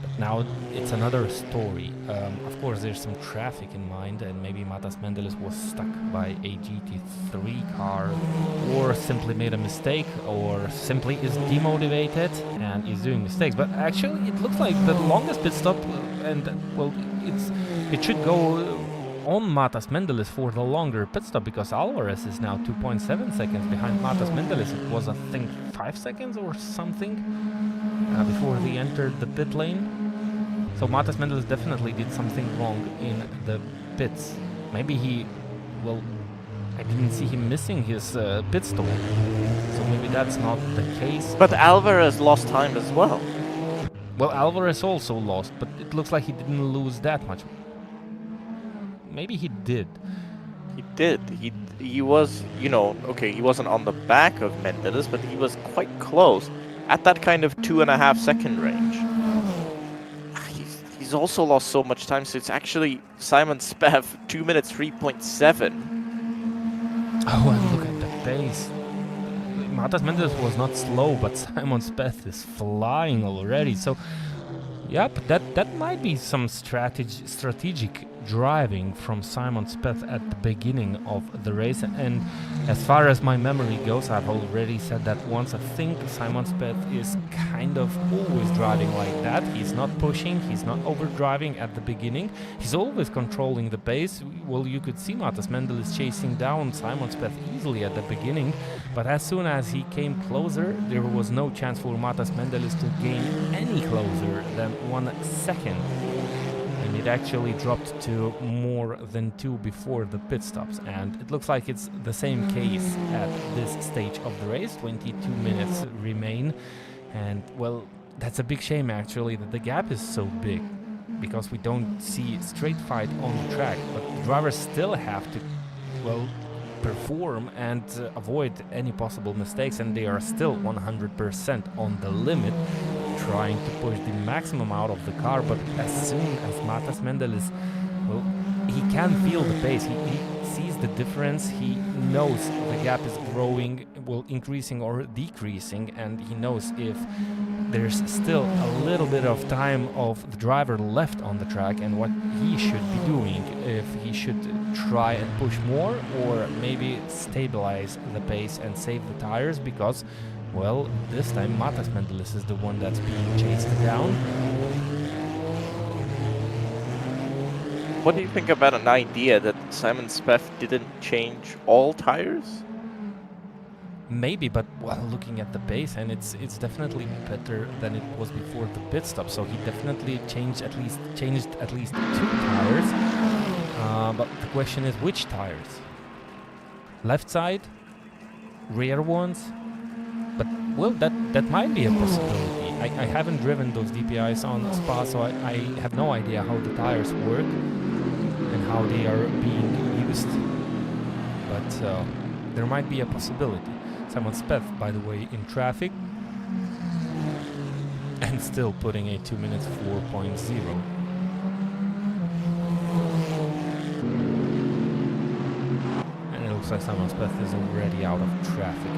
But now it's another story. Of course, there's some traffic in mind, and maybe Matas Mendelis was stuck by a GT3 car, or simply made a mistake, or simply is demotivated and is doing mistakes. But actually, it looks like the longest pit stop, and well, it should go on Matas Mendelis for the longer pit stop, because Alvarez is now 2.7 seconds behind Matas Mendelis. It was, I think, 5 seconds or something before he entered the pit lane. So Matas Mendelis definitely did something wrong in the pits. Maybe he, well, I didn't see him missing his pit stop, so maybe that's not the case. But Alvarez lost time as well. Well, Alvarez also lost, but it looks like he didn't lose that much. Maybe he did. He did. He was, you know, okay, he wasn't on the back of Mendelis, but he was quite close at that kind of 2.5 second range. He's also lost so much time, so it's actually Simon Speth 2 minutes 3.7. Oh, and look at the pace. Matas Mendelis was not slow, but Simon Speth is flying already. So, yep, that might be some strategic driving from Simon Speth at the beginning of the race. And as far as my memory goes, I've already said that once. I think Simon Speth is kind of always driving like that. He's not pushing, he's not overdriving at the beginning. He's always controlling the pace. Well, you could see Matas Mendelis chasing down Simon Speth easily at the beginning, but as soon as he came closer, there was no chance for Matas Mendelis to gain any closer than 1 second. And it actually dropped to more than 2 before the pit stops, and it looks like it's the same case at this stage of the race. 22 minutes remain, and well, that's a big shame actually that the gap is so big, because we don't see straight fight on the track, but the drivers still have to, well, perform and avoid any possible mistakes, and they are still 100% on the limit, trying to push the maximum out of the car. But as soon as Matas Mendelis, well, he can feel the pace, he sees the difference, he knows the gap is growing, well, increasing or decreasing, and he knows if there's still a little bit of time of the driver left on the track and what he should be doing, if he should try and push more or maybe stabilize the pace and save the tires, because, well, this time Matas Mendelis is the one that's being chased down. What do you think about an idea that Simon Speth didn't change all tires? Maybe, but well, looking at the pace, and it's definitely better than it was before the pit stop. So he definitely changed at least 2 tires. But the question is, which tires? Left side rear ones. But, well, that might be a possibility. I haven't driven those DPIs on Spa, so I have no idea how the tires work and how they are being used. But there might be a possibility. Simon Speth, by the way, in traffic. And still putting a 2 minutes 4.0. And it looks like Simon Speth is already out of traffic.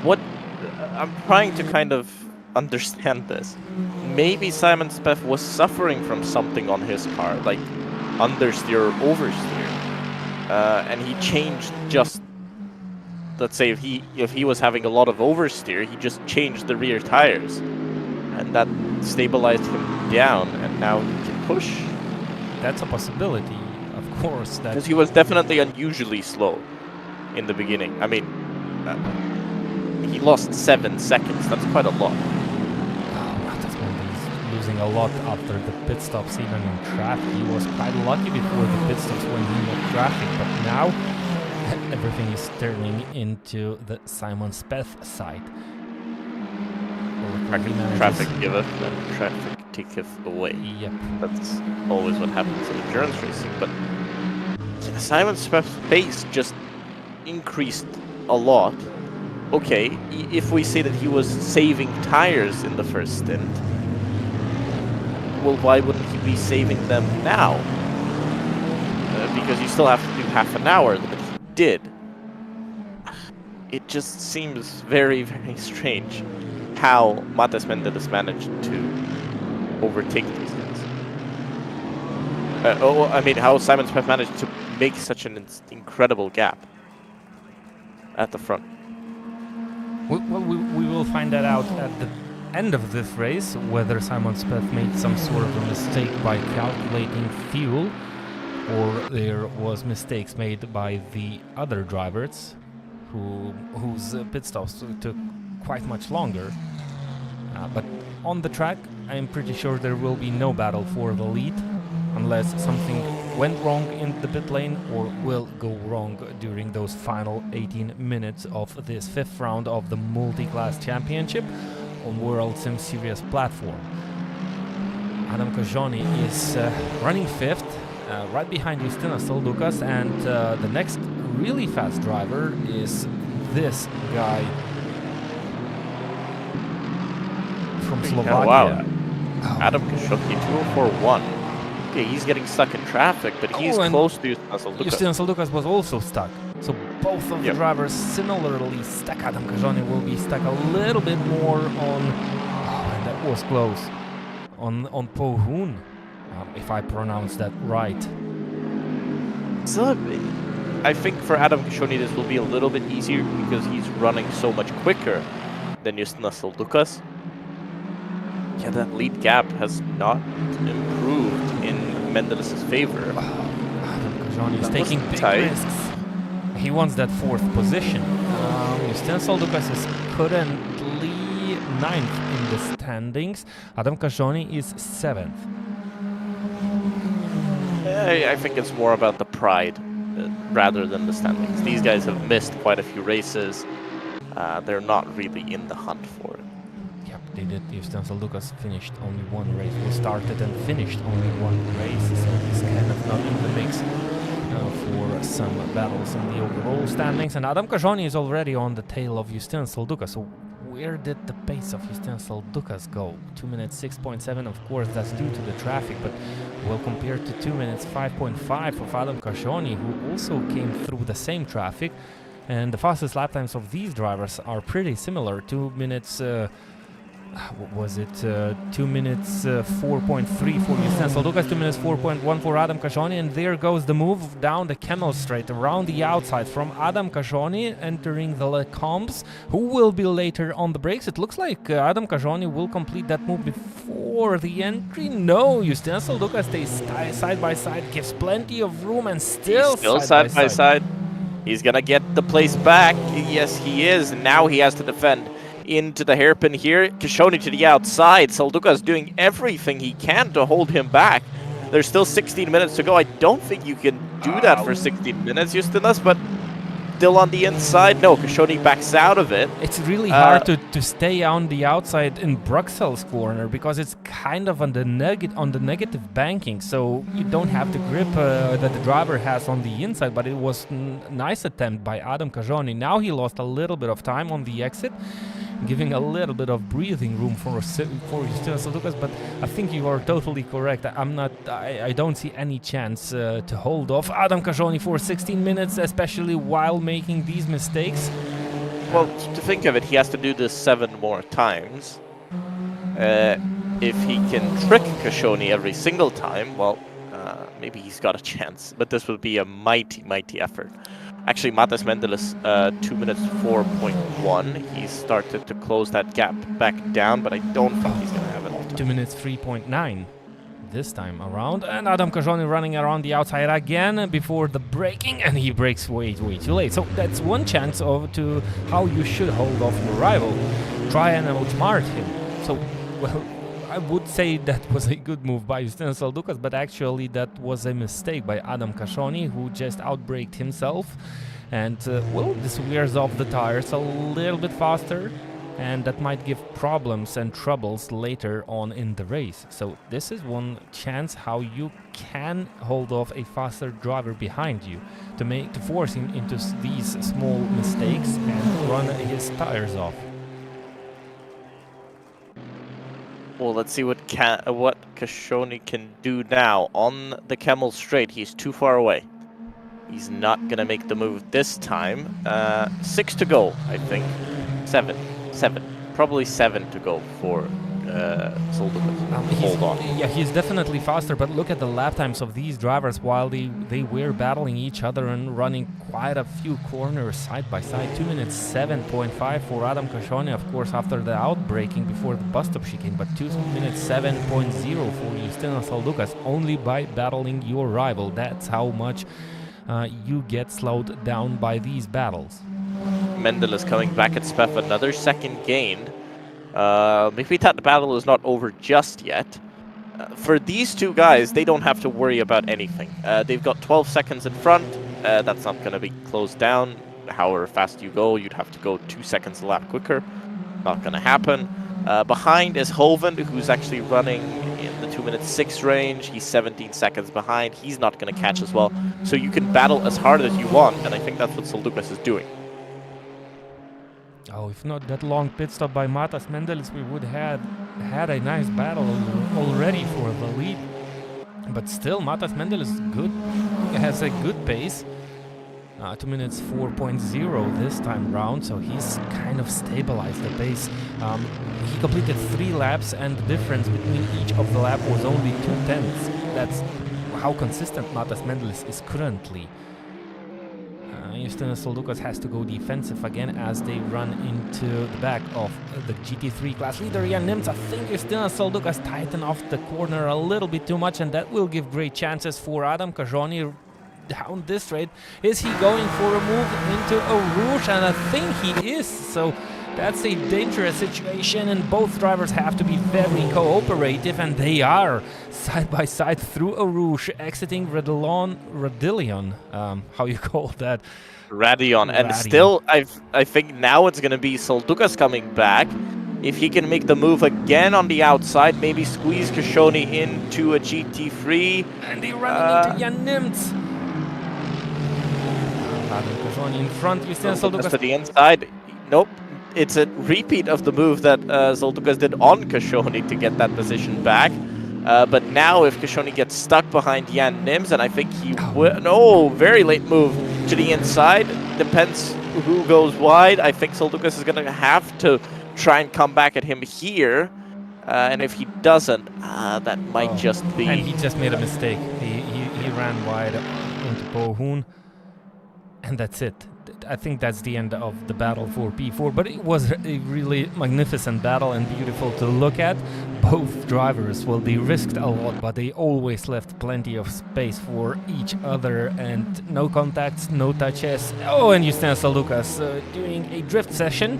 What I'm trying to kind of understand this. Maybe Simon Speth was suffering from something on his car, like understeer or oversteer, and he changed just. Let's say if he was having a lot of oversteer, he just changed the rear tires, and that stabilized him down, and now he can push. That's a possibility, of course. Because he was definitely unusually slow in the beginning. I mean. He lost 7 seconds. That's quite a lot. That's when he's losing a lot after the pit stops, even in traffic. He was quite lucky before the pit stops when he was traffic, but now everything is turning into the Simon Speth side. Traffic giveth and traffic taketh away. Yep. That's always what happens in endurance racing. But Simon Speth's pace just increased a lot. Okay, if we say that he was saving tires in the first stint, well, why wouldn't he be saving them now? Because you still have to do half an hour, but he did. It just seems very, very strange how Matheus Mendes managed to overtake these guys. I mean, how Simon Speth managed to make such an incredible gap at the front. Well, we will find that out at the end of this race, whether Simon Speth made some sort of a mistake by calculating fuel, or there was mistakes made by the other drivers whose pit stops took quite much longer. But on the track, I'm pretty sure there will be no battle for the lead, unless something went wrong in the pit lane or will go wrong during those final 18 minutes of this 5th round of the Multiclass Championship on World Sim Series platform. Adam Kajani is running 5th, right behind Justynas Soldukas, and the next really fast driver is this guy from Slovakia. Oh, wow. Adam Kajani 2041. Okay, he's getting stuck in traffic, but he's close to Justynas Soldukas. Justynas Soldukas was also stuck. So both of the drivers similarly stuck. Adam Kajani will be stuck a little bit more on... Oh, and that was close. On Pohun, if I pronounce that right. So, I think for Adam Kajani this will be a little bit easier because he's running so much quicker than Justynas Soldukas. Yeah, that lead gap has not improved in Mendes' favor. Adam Kajani is taking big risks. He wants that 4th position. Justynas Soldukas is currently 9th in the standings. Adam Kajani is 7th. I think it's more about the pride rather than the standings. These guys have missed quite a few races. They're not really in the hunt for it. Yep, they did. Justynas Soldukas finished only 1 race. He started and finished only 1 race, so he's kind of not in the mix for some battles in the overall standings. And Adam Kajani is already on the tail of Justynas Soldukas. So where did the pace of Justynas Soldukas go? 2 minutes 6.7, of course, that's due to the traffic, but well, compared to 2 minutes 5.5 of Adam Kajani, who also came through the same traffic. And the fastest lap times of these drivers are pretty similar. 2 minutes... what was it? 2 minutes 4.3 for Justynas Soldukas, 2 minutes 4.1 for Adam Kajani, and there goes the move down the Camel Straight around the outside from Adam Kajani entering the Lecombe's, who will be later on the brakes. It looks like Adam Kajani will complete that move before the entry. No, Justynas Soldukas stays side by side, gives plenty of room, and still side by side. He's gonna get the place back. Yes, he is. And now he has to defend into the hairpin here. Kajani to the outside. Soldukas doing everything he can to hold him back. There's still 16 minutes to go. I don't think you can do that for 16 minutes, Justinas, but still on the inside. No, Kashoni backs out of it. It's really hard to stay on the outside in Bruxelles corner because it's kind of on the negative banking, so you don't have the grip that the driver has on the inside, but it was a nice attempt by Adam Kashoni. Now he lost a little bit of time on the exit, giving a little bit of breathing room for Justinas Lucas, but I think you are totally correct. I don't see any chance to hold off Adam Kashoni for 16 minutes, especially while making these mistakes. Well, to think of it, he has to do this 7 more times. If he can trick Kashoni every single time, well, maybe he's got a chance, but this will be a mighty effort. Actually, Matas Mendeles, 2 minutes 4.1. He started to close that gap back down, but I don't think he's going to have it. 2 minutes 3.9 this time around. And Adam Kashoni running around the outside again before the braking, and he brakes way too late. So that's one chance to how you should hold off your rival. Try and outsmart him. So, well, I would say that was a good move by Justinas Lucas, but actually that was a mistake by Adam Kashoni, who just outbraked himself. And, well, this wears off the tires a little bit faster, and that might give problems and troubles later on in the race. So this is one chance how you can hold off a faster driver behind you, to force him into these small mistakes and run his tires off. Well, let's see what Kashoni can do now. On the Camel Straight, he's too far away. He's not going to make the move this time. 6 to go, I think. 7. Probably 7 to go for Soldukas. Hold on. Yeah, he's definitely faster, but look at the lap times of these drivers while they were battling each other and running quite a few corners side by side. 2 minutes 7.5 for Adam Kashoni, of course, after the outbraking before the bus stop chicane, but 2 minutes 7.0 for Justinas Soldukas, only by battling your rival. That's how much you get slowed down by these battles. Mendeles coming back at Speth, another second gained. Maybe that battle is not over just yet. For these two guys, they don't have to worry about anything. They've got 12 seconds in front. That's not going to be closed down. However fast you go, you'd have to go 2 seconds a lap quicker. Not going to happen. Behind is Hovind, who's actually running in the 2 minutes 6 range. He's 17 seconds behind. He's not going to catch as well. So you can battle as hard as you want, and I think that's what Soldukas is doing. Oh, if not that long pit stop by Matas Mendeles, we would have had a nice battle already for the lead. But still, Matas Mendeles has a good pace. 2 minutes 4.0 this time round, so he's kind of stabilized the pace. He completed 3 laps, and the difference between each of the lap was only 2/10. That's how consistent Matas Mendeles is currently. Justinas Soldukas has to go defensive again as they run into the back of the GT3 class leader Jan Nims. I think Justinas Soldukas tightened off the corner a little bit too much, and that will give great chances for Adam Kashoni down this straight. Is he going for a move into a Rouge? And I think he is, so that's a dangerous situation, and both drivers have to be very cooperative, and they are side by side through a Rouge, exiting Radillion, how you call that? Radion. And still, I think now it's going to be Soldukas coming back. If he can make the move again on the outside, maybe squeeze Kashoni into a GT3. And they run into Jan Nims. Kashoni in front, Justinas Soldukas to the inside. Nope. It's a repeat of the move that Soldukas did on Kashoni to get that position back. But now if Kashoni gets stuck behind Jan Nims, and I think he will... No, very late move to the inside. Depends who goes wide. I think Soldukas is going to have to try and come back at him here. And if he doesn't, that might just be... And he just made a mistake. He ran wide into Pohun. And that's it. I think that's the end of the battle for P4, but it was a really magnificent battle and beautiful to look at. Both drivers, well, they risked a lot, but they always left plenty of space for each other, and no contacts, no touches. Oh, and Justinas Soldukas doing a drift session.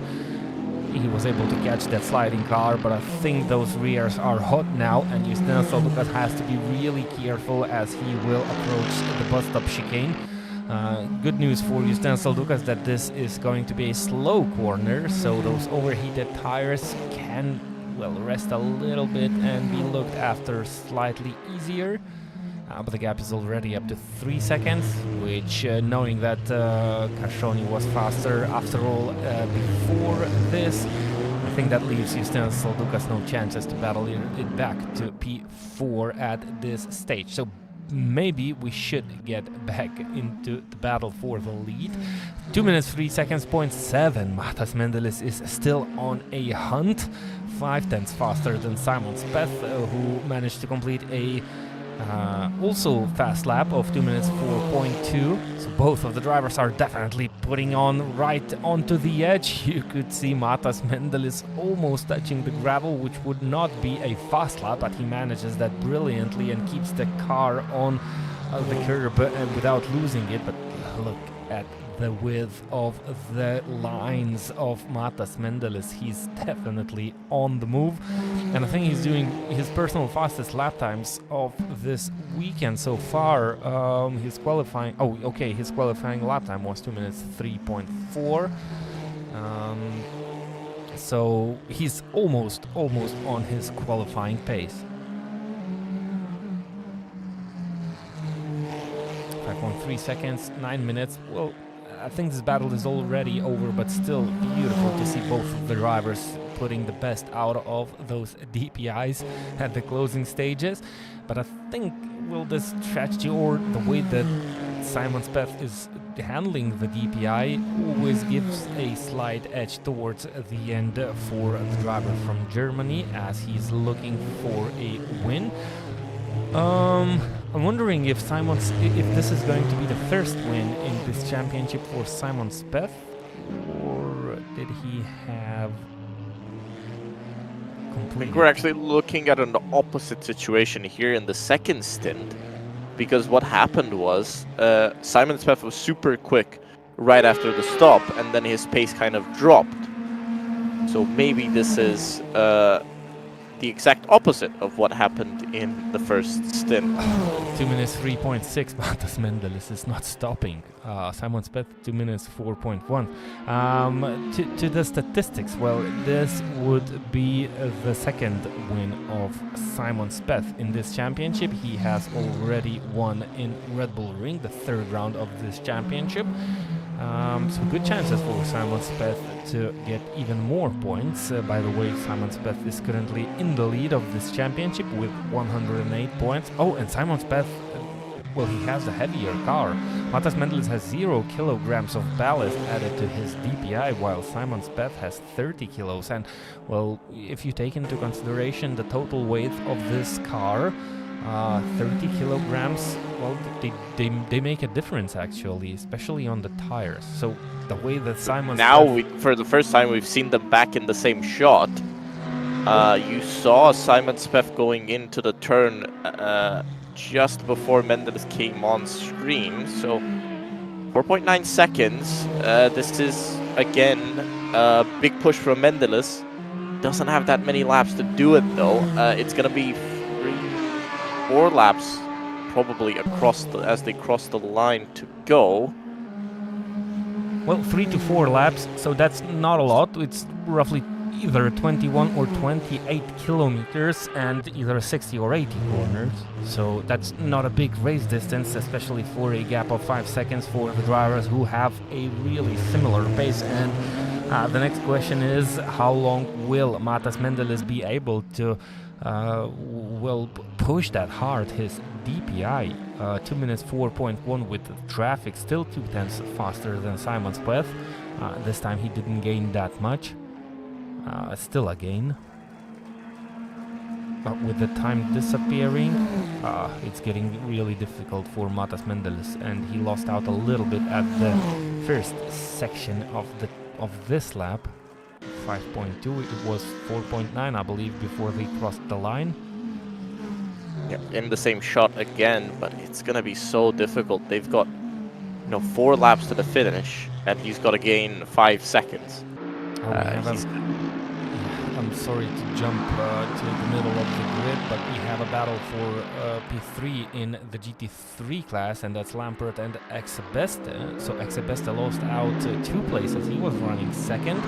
he was able to catch that sliding car, but I think those rears are hot now, and Justenzel Lucas has to be really careful as he will approach the bus stop chicane. Good news for Justenzel Lucas that this is going to be a slow corner, so those overheated tires can, well, rest a little bit and be looked after slightly easier. But the gap is already up to 3 seconds, which, knowing that Cascioni was faster after all before this, I think that leaves Justenzel Lucas no chances to battle it back to P4 at this stage. So maybe we should get back into the battle for the lead. 2 minutes 3 seconds, 0.7. Matas Mendelis is still on a hunt, 5/10 faster than Simon Speth, who managed to complete a also fast lap of 2 minutes 4.2. So both of the drivers are definitely putting on right onto the edge. You could see Matas Mendelis almost touching the gravel, which would not be a fast lap, but he manages that brilliantly and keeps the car on the curb without losing it. But look at the width of the lines of Matas Mendelis. He's definitely on the move, and I think he's doing his personal fastest lap times of this weekend so far. His qualifying his qualifying lap time was 2 minutes 3.4. So he's almost on his qualifying pace. 5.3 seconds, 9 minutes. Well, I think this battle is already over, but still beautiful to see both of the drivers putting the best out of those DPIs at the closing stages. But I think, well, this strategy or the way that Simon Speth is handling the DPi always gives a slight edge towards the end for the driver from Germany, as he's looking for a win. I'm wondering if this is going to be the first win in this championship for Simon Speth, or did he have completed? I think we're actually looking at an opposite situation here in the second stint, because what happened was Simon Speth was super quick right after the stop, and then his pace kind of dropped. So maybe this is the exact opposite of what happened in the first stint. 2 minutes 3.6. Matas Mendelis is not stopping. Simon Speth 2 minutes 4.1. To the statistics, well, this would be the second win of Simon Speth in this championship. He has already won in Red Bull Ring, the third round of this championship. So good chances for Simon Speth to get even more points. By the way, Simon Speth is currently in the lead of this championship with 108 points. Oh, and Simon Speth, well, he has a heavier car. Matas Mendelis has 0 kilograms of ballast added to his DPi, while Simon Speth has 30 kilos. And, well, if you take into consideration the total weight of this car, 30 kilograms, well, they make a difference, actually, especially on the tires. So the way that Simon Speth... for the first time, we've seen them back in the same shot. You saw Simon Speth going into the turn just before Mendelis came on screen. So 4.9 seconds. This is, again, a big push from Mendelis. Doesn't have that many laps to do it, though. It's going to be 4 laps probably as they cross the line to go. Well, 3 to 4 laps, so that's not a lot. It's roughly either 21 or 28 kilometers and either 60 or 80 corners. So that's not a big race distance, especially for a gap of 5 seconds for the drivers who have a really similar pace. And the next question is, how long will Matas Mendelis be able to push that hard his DPi? 2 minutes 4.1 with traffic, still 2/10 faster than Simon Speth. This time he didn't gain that much. Still a gain. But with the time disappearing, it's getting really difficult for Matas Mendelis, and he lost out a little bit at the first section of this lap. 5.2, it was 4.9, I believe, before they crossed the line. Yeah, in the same shot again, but it's gonna be so difficult. They've got 4 laps to the finish, and he's got to gain 5 seconds. I'm sorry to jump to the middle of the grid, but we have a battle for P3 in the GT3 class, and that's Lampert and Exabeste. So Exabeste lost out 2 places. He was running second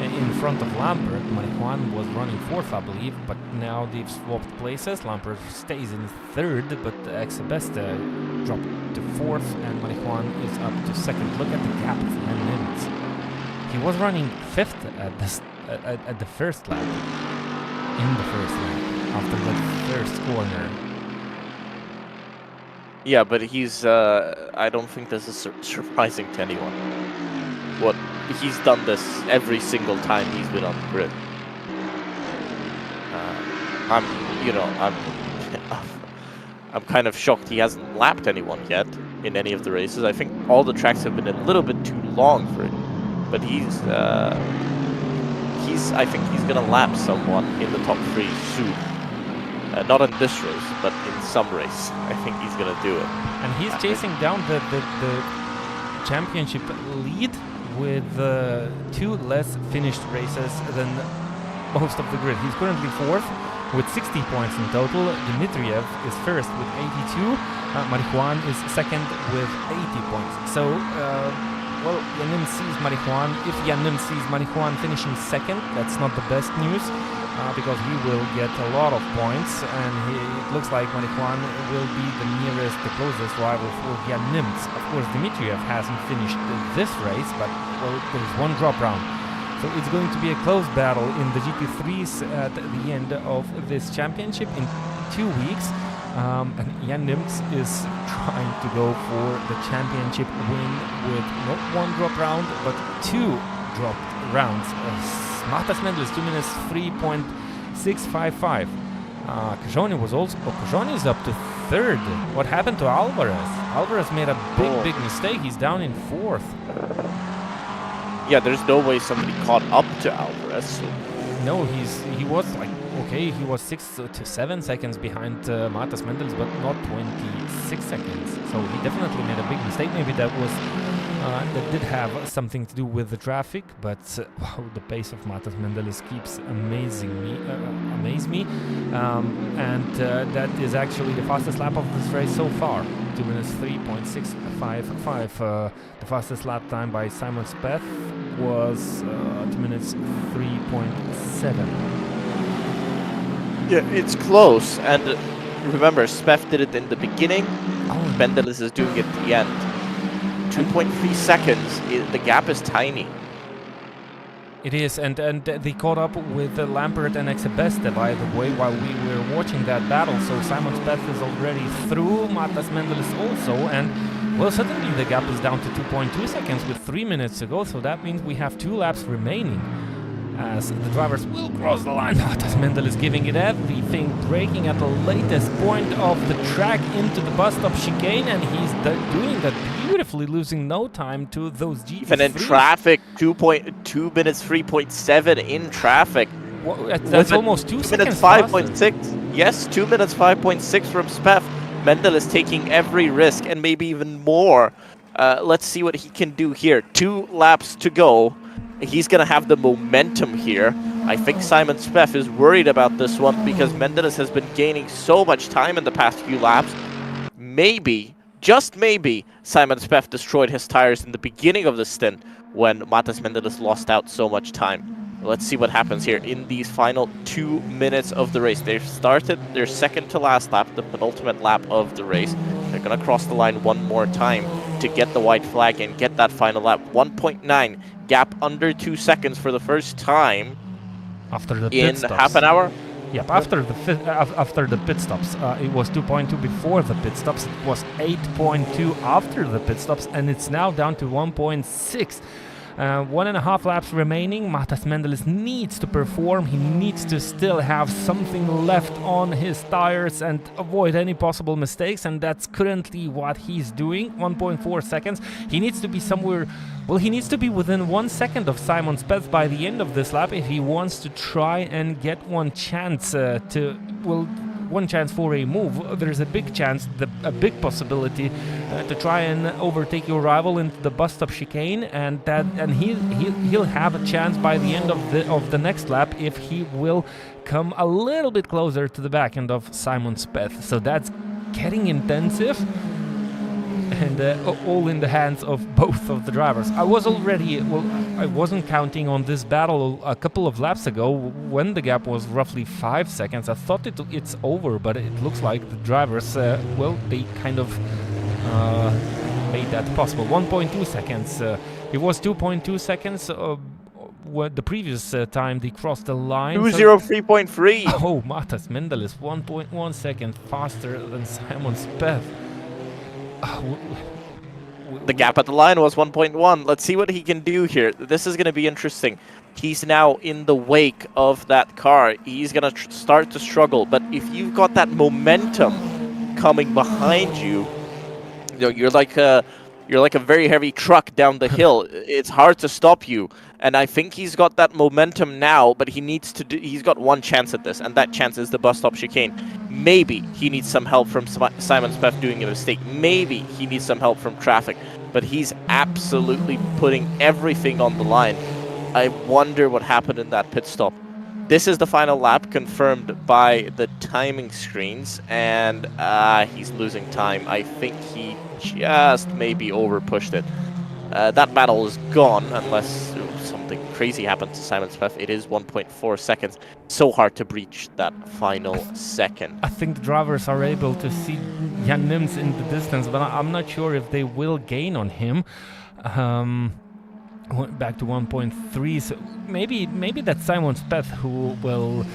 in front of Lampert. Marijuan was running fourth, I believe, but now they've swapped places. Lampert stays in third, but Exabeste dropped to fourth, and Marijuan is up to second. Look at the gap of 9 minutes. He was running fifth at the first lap, in the first lap, after the first corner. Yeah, but he's, I don't think this is surprising to anyone. What, he's done this every single time he's been on the grid. I'm kind of shocked he hasn't lapped anyone yet in any of the races. I think all the tracks have been a little bit too long for it, but I think he's gonna lap someone in the top 3 soon. Not in this race, but in some race. I think he's gonna do it. And he's chasing down the championship lead with 2 less finished races than most of the grid. He's currently 4th with 60 points in total. Dmytriiev is 1st with 82. Marijuan is 2nd with 80 points. So, well, Yanim sees Marijuan. If Yanim sees Marijuan finishing 2nd, that's not the best news, because he will get a lot of points, and it looks like Marijuan will be the closest rival for Yanim's. Of course, Dmytriiev hasn't finished this race, but, well, there's 1 drop round. So it's going to be a close battle in the GT3s at the end of this championship in 2 weeks. And Jan Nimts is trying to go for the championship win with not 1 drop round, but 2 dropped rounds. Matas Mendes 2 minutes 3.655. Kajoni was also. Kajoni is up to 3rd. What happened to Alvarez? Alvarez made a big mistake. He's down in 4th. Yeah, there's no way somebody caught up to Alvarez. So. No, he was like, okay, he was 6 to 7 seconds behind Matas Mendels, but not 26 seconds. So he definitely made a big mistake. Maybe that was that did have something to do with the traffic, but wow, the pace of Matas Mendeles keeps amaze me. And that is actually the fastest lap of this race so far. 2 minutes 3.655. The fastest lap time by Simon Speth was 2 minutes 3.7. Yeah, it's close, and remember, Speth did it in the beginning. Mendeles is doing it at the end. 2.3 seconds. The gap is tiny. It is, and they caught up with Lampert and Exabeste, by the way, while we were watching that battle. So Simon Speth is already through, Matas Mendeles also, and well, suddenly the gap is down to 2.2 seconds with 3 minutes to go. So that means we have 2 laps remaining, as the drivers will cross the line. Matas Mendeles giving it everything, braking at the latest point of the track into the bus stop chicane, and he's doing that beautifully, losing no time to those GT3s. Even in traffic, 2 minutes 3.7 in traffic. Well, that's almost 2 seconds 5.6. Yes, 2 minutes 5.6 from Speth. Mendeles taking every risk and maybe even more. Let's see what he can do here. 2 laps to go. He's going to have the momentum here. I think Simon Speth is worried about this one because Mendeles has been gaining so much time in the past few laps. Maybe, just maybe, Simon Speth destroyed his tires in the beginning of the stint when Matas Mendeles lost out so much time. Let's see what happens here in these final 2 minutes of the race. They've started their second to last lap, the penultimate lap of the race. They're going to cross the line one more time to get the white flag and get that final lap. 1.9, gap under 2 seconds for the first time after the in pit stops. Half an hour. Yep, after the pit stops. It was 2.2 before the pit stops. It was 8.2 after the pit stops, and it's now down to 1.6. 1.5 laps remaining. Matas Mendeles needs to perform. He needs to still have something left on his tires and avoid any possible mistakes, and that's currently what he's doing. 1.4 seconds. He needs to be somewhere. Well, he needs to be within 1 second of Simon Speth by the end of this lap if he wants to try and get one chance to one chance for a move, there's a big chance, a big possibility to try and overtake your rival into the bus stop chicane, and he'll have a chance by the end of the next lap if he will come a little bit closer to the back end of Simon Speth. So that's getting intensive. And all in the hands of both of the drivers. I wasn't counting on this battle a couple of laps ago when the gap was roughly 5 seconds. I thought it's over, but it looks like the drivers, they kind of made that possible. 1.2 seconds. It was 2.2 seconds the previous time they crossed the line. 2:03.3. Oh, Martínez is 1.1 second faster than Simon Speth. The gap at the line was 1.1. Let's see what he can do here. This is going to be interesting. He's now in the wake of that car. He's going to start to struggle. But if you've got that momentum coming behind you, you're like a very heavy truck down the hill. It's hard to stop you. And I think he's got that momentum now, but he's got one chance at this, and that chance is the bus stop chicane. Maybe he needs some help from Simon Speth doing a mistake. Maybe he needs some help from traffic, but he's absolutely putting everything on the line. I wonder what happened in that pit stop. This is the final lap confirmed by the timing screens, and he's losing time. I think he just maybe over-pushed it. That battle is gone unless something crazy happens to Simon Speth. It is 1.4 seconds. So hard to breach that final second. I think the drivers are able to see Jan Nims in the distance, but I'm not sure if they will gain on him. Back to 1.3, so maybe that's Simon Speth who will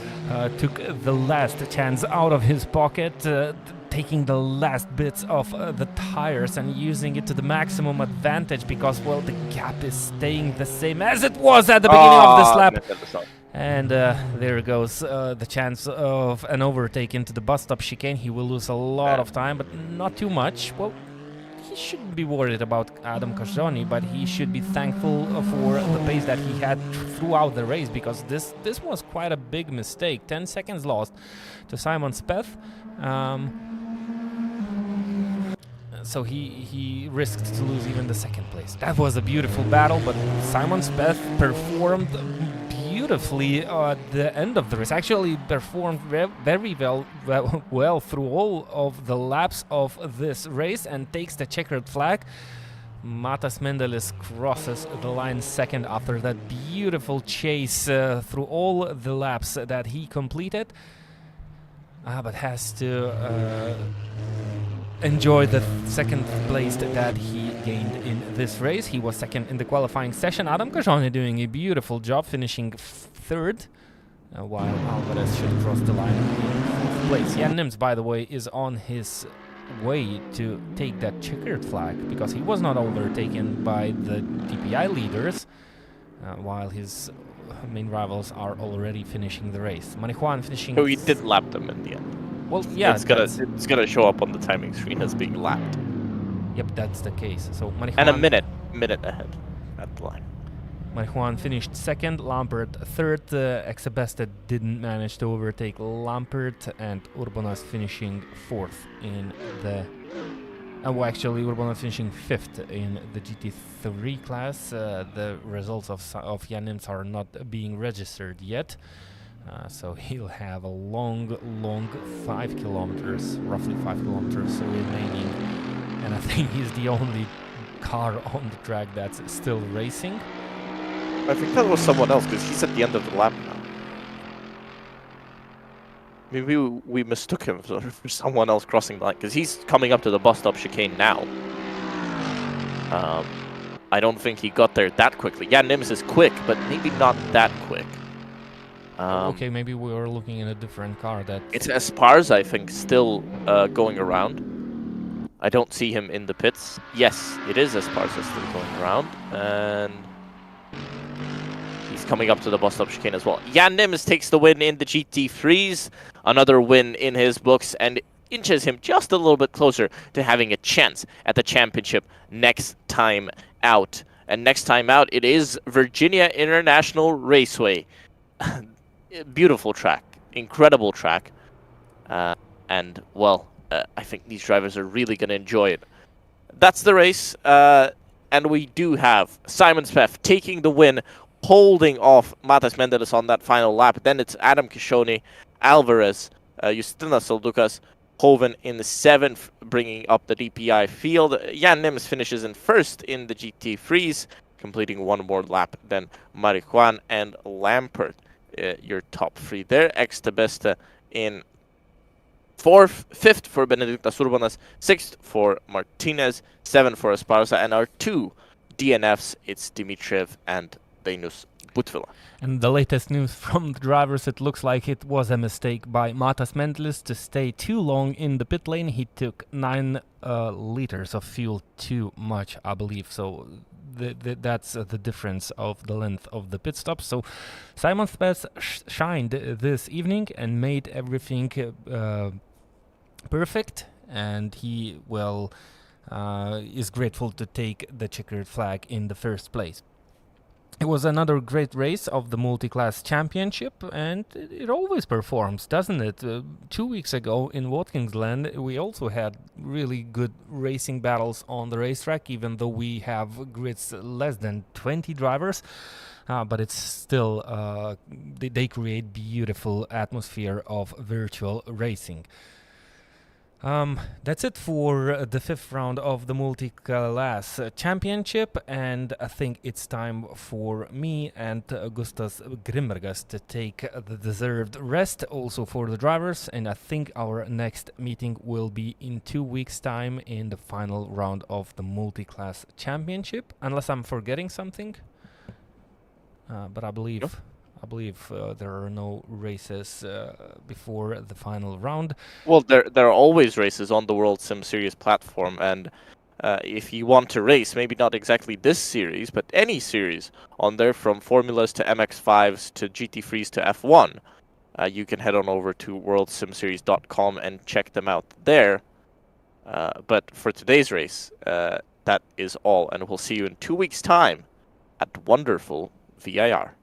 took the last chance out of his pocket, taking the last bits of the tires and using it to the maximum advantage, because, well, the gap is staying the same as it was at the beginning of this lap. And there goes the chance of an overtake into the bus stop chicane. He will lose a lot of time, but not too much. Well, he shouldn't be worried about Adam Khashoggi, but he should be thankful for the pace that he had throughout the race, because this was quite a big mistake. 10 seconds lost to Simon Speth. So he risked to lose even the second place. That was a beautiful battle, but Simon Speth performed beautifully at the end of the race. Actually performed very well through all of the laps of this race and takes the checkered flag. Matas Mendelis crosses the line second after that beautiful chase through all the laps that he completed, but has to enjoy the second place that he gained in this race. He was second in the qualifying session. Adam Khashoggi doing a beautiful job, finishing third, while Alvarez should cross the line in fourth place. Jan Nims, by the way, is on his way to take that checkered flag, because he was not overtaken by the DPi leaders, while his main rivals are already finishing the race. Marijuan finishing... So he did lap them in the end. Well, yeah, it's gonna show up on the timing screen as being lapped. Yep, that's the case. So Marijuan, and a minute ahead at the line. Marijuan finished second, Lampert third. Exabesta didn't manage to overtake Lampert, and Urbanas finishing fourth in the. Well, actually, Urbanas finishing fifth in the GT3 class. The results of Jan Nims are not being registered yet. So he'll have a long 5 kilometers, roughly 5 kilometers remaining, and I think he's the only car on the track that's still racing. I think that was someone else, because he's at the end of the lap now. Maybe we mistook him for someone else crossing the line, because he's coming up to the bus stop chicane now. I don't think he got there that quickly. Yeah, Nims is quick, but maybe not that quick. Okay, maybe we were looking at a different car. It's Esparza, I think, still going around. I don't see him in the pits. Yes, it is Esparza still going around, and he's coming up to the bus stop chicane as well. Jan Nims takes the win in the GT3s, another win in his books, and inches him just a little bit closer to having a chance at the championship next time out. And next time out, it is Virginia International Raceway. Beautiful track, incredible track. And, well, I think these drivers are really going to enjoy it. That's the race, and we do have Simon Speth taking the win, holding off Matas Mendeles on that final lap. Then it's Adam Kishoni, Alvarez, Justinas Soldukas, Hoven in the 7th, bringing up the DPi field. Jan Nims finishes in 1st in the GT3s, completing 1 more lap than Marijuan and Lampert. Your top 3 there. Ex-Tebeste in 4th, 5th for Benedictas Urbanas, 6th for Martínez, 7th for Esparza, and our 2 DNFs, it's Dmytriiev and Deinus Butvila. And the latest news from the drivers, it looks like it was a mistake by Matas Mendeles to stay too long in the pit lane. He took 9 liters of fuel too much, I believe. So that's the difference of the length of the pit stop. So Simon Speth shined this evening and made everything perfect, and he is grateful to take the checkered flag in the first place. It was another great race of the Multiclass Championship, and it always performs, doesn't it? 2 weeks ago in Watkins Glen, we also had really good racing battles on the racetrack, even though we have grids less than 20 drivers. But it's still, they create beautiful atmosphere of virtual racing. That's it for the 5th round of the Multiclass Championship, and I think it's time for me and Gustas Grimbergas to take the deserved rest, also for the drivers, and I think our next meeting will be in 2 weeks' time in the final round of the Multiclass Championship, unless I'm forgetting something. But I believe... Nope. I believe there are no races before the final round. Well, there are always races on the World Sim Series platform, and if you want to race, maybe not exactly this series, but any series on there, from Formulas to MX-5s to GT3s to F1, you can head on over to worldsimseries.com and check them out there. But for today's race, that is all, and we'll see you in 2 weeks' time at wonderful VIR.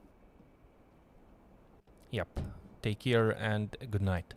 Yep. Take care and good night.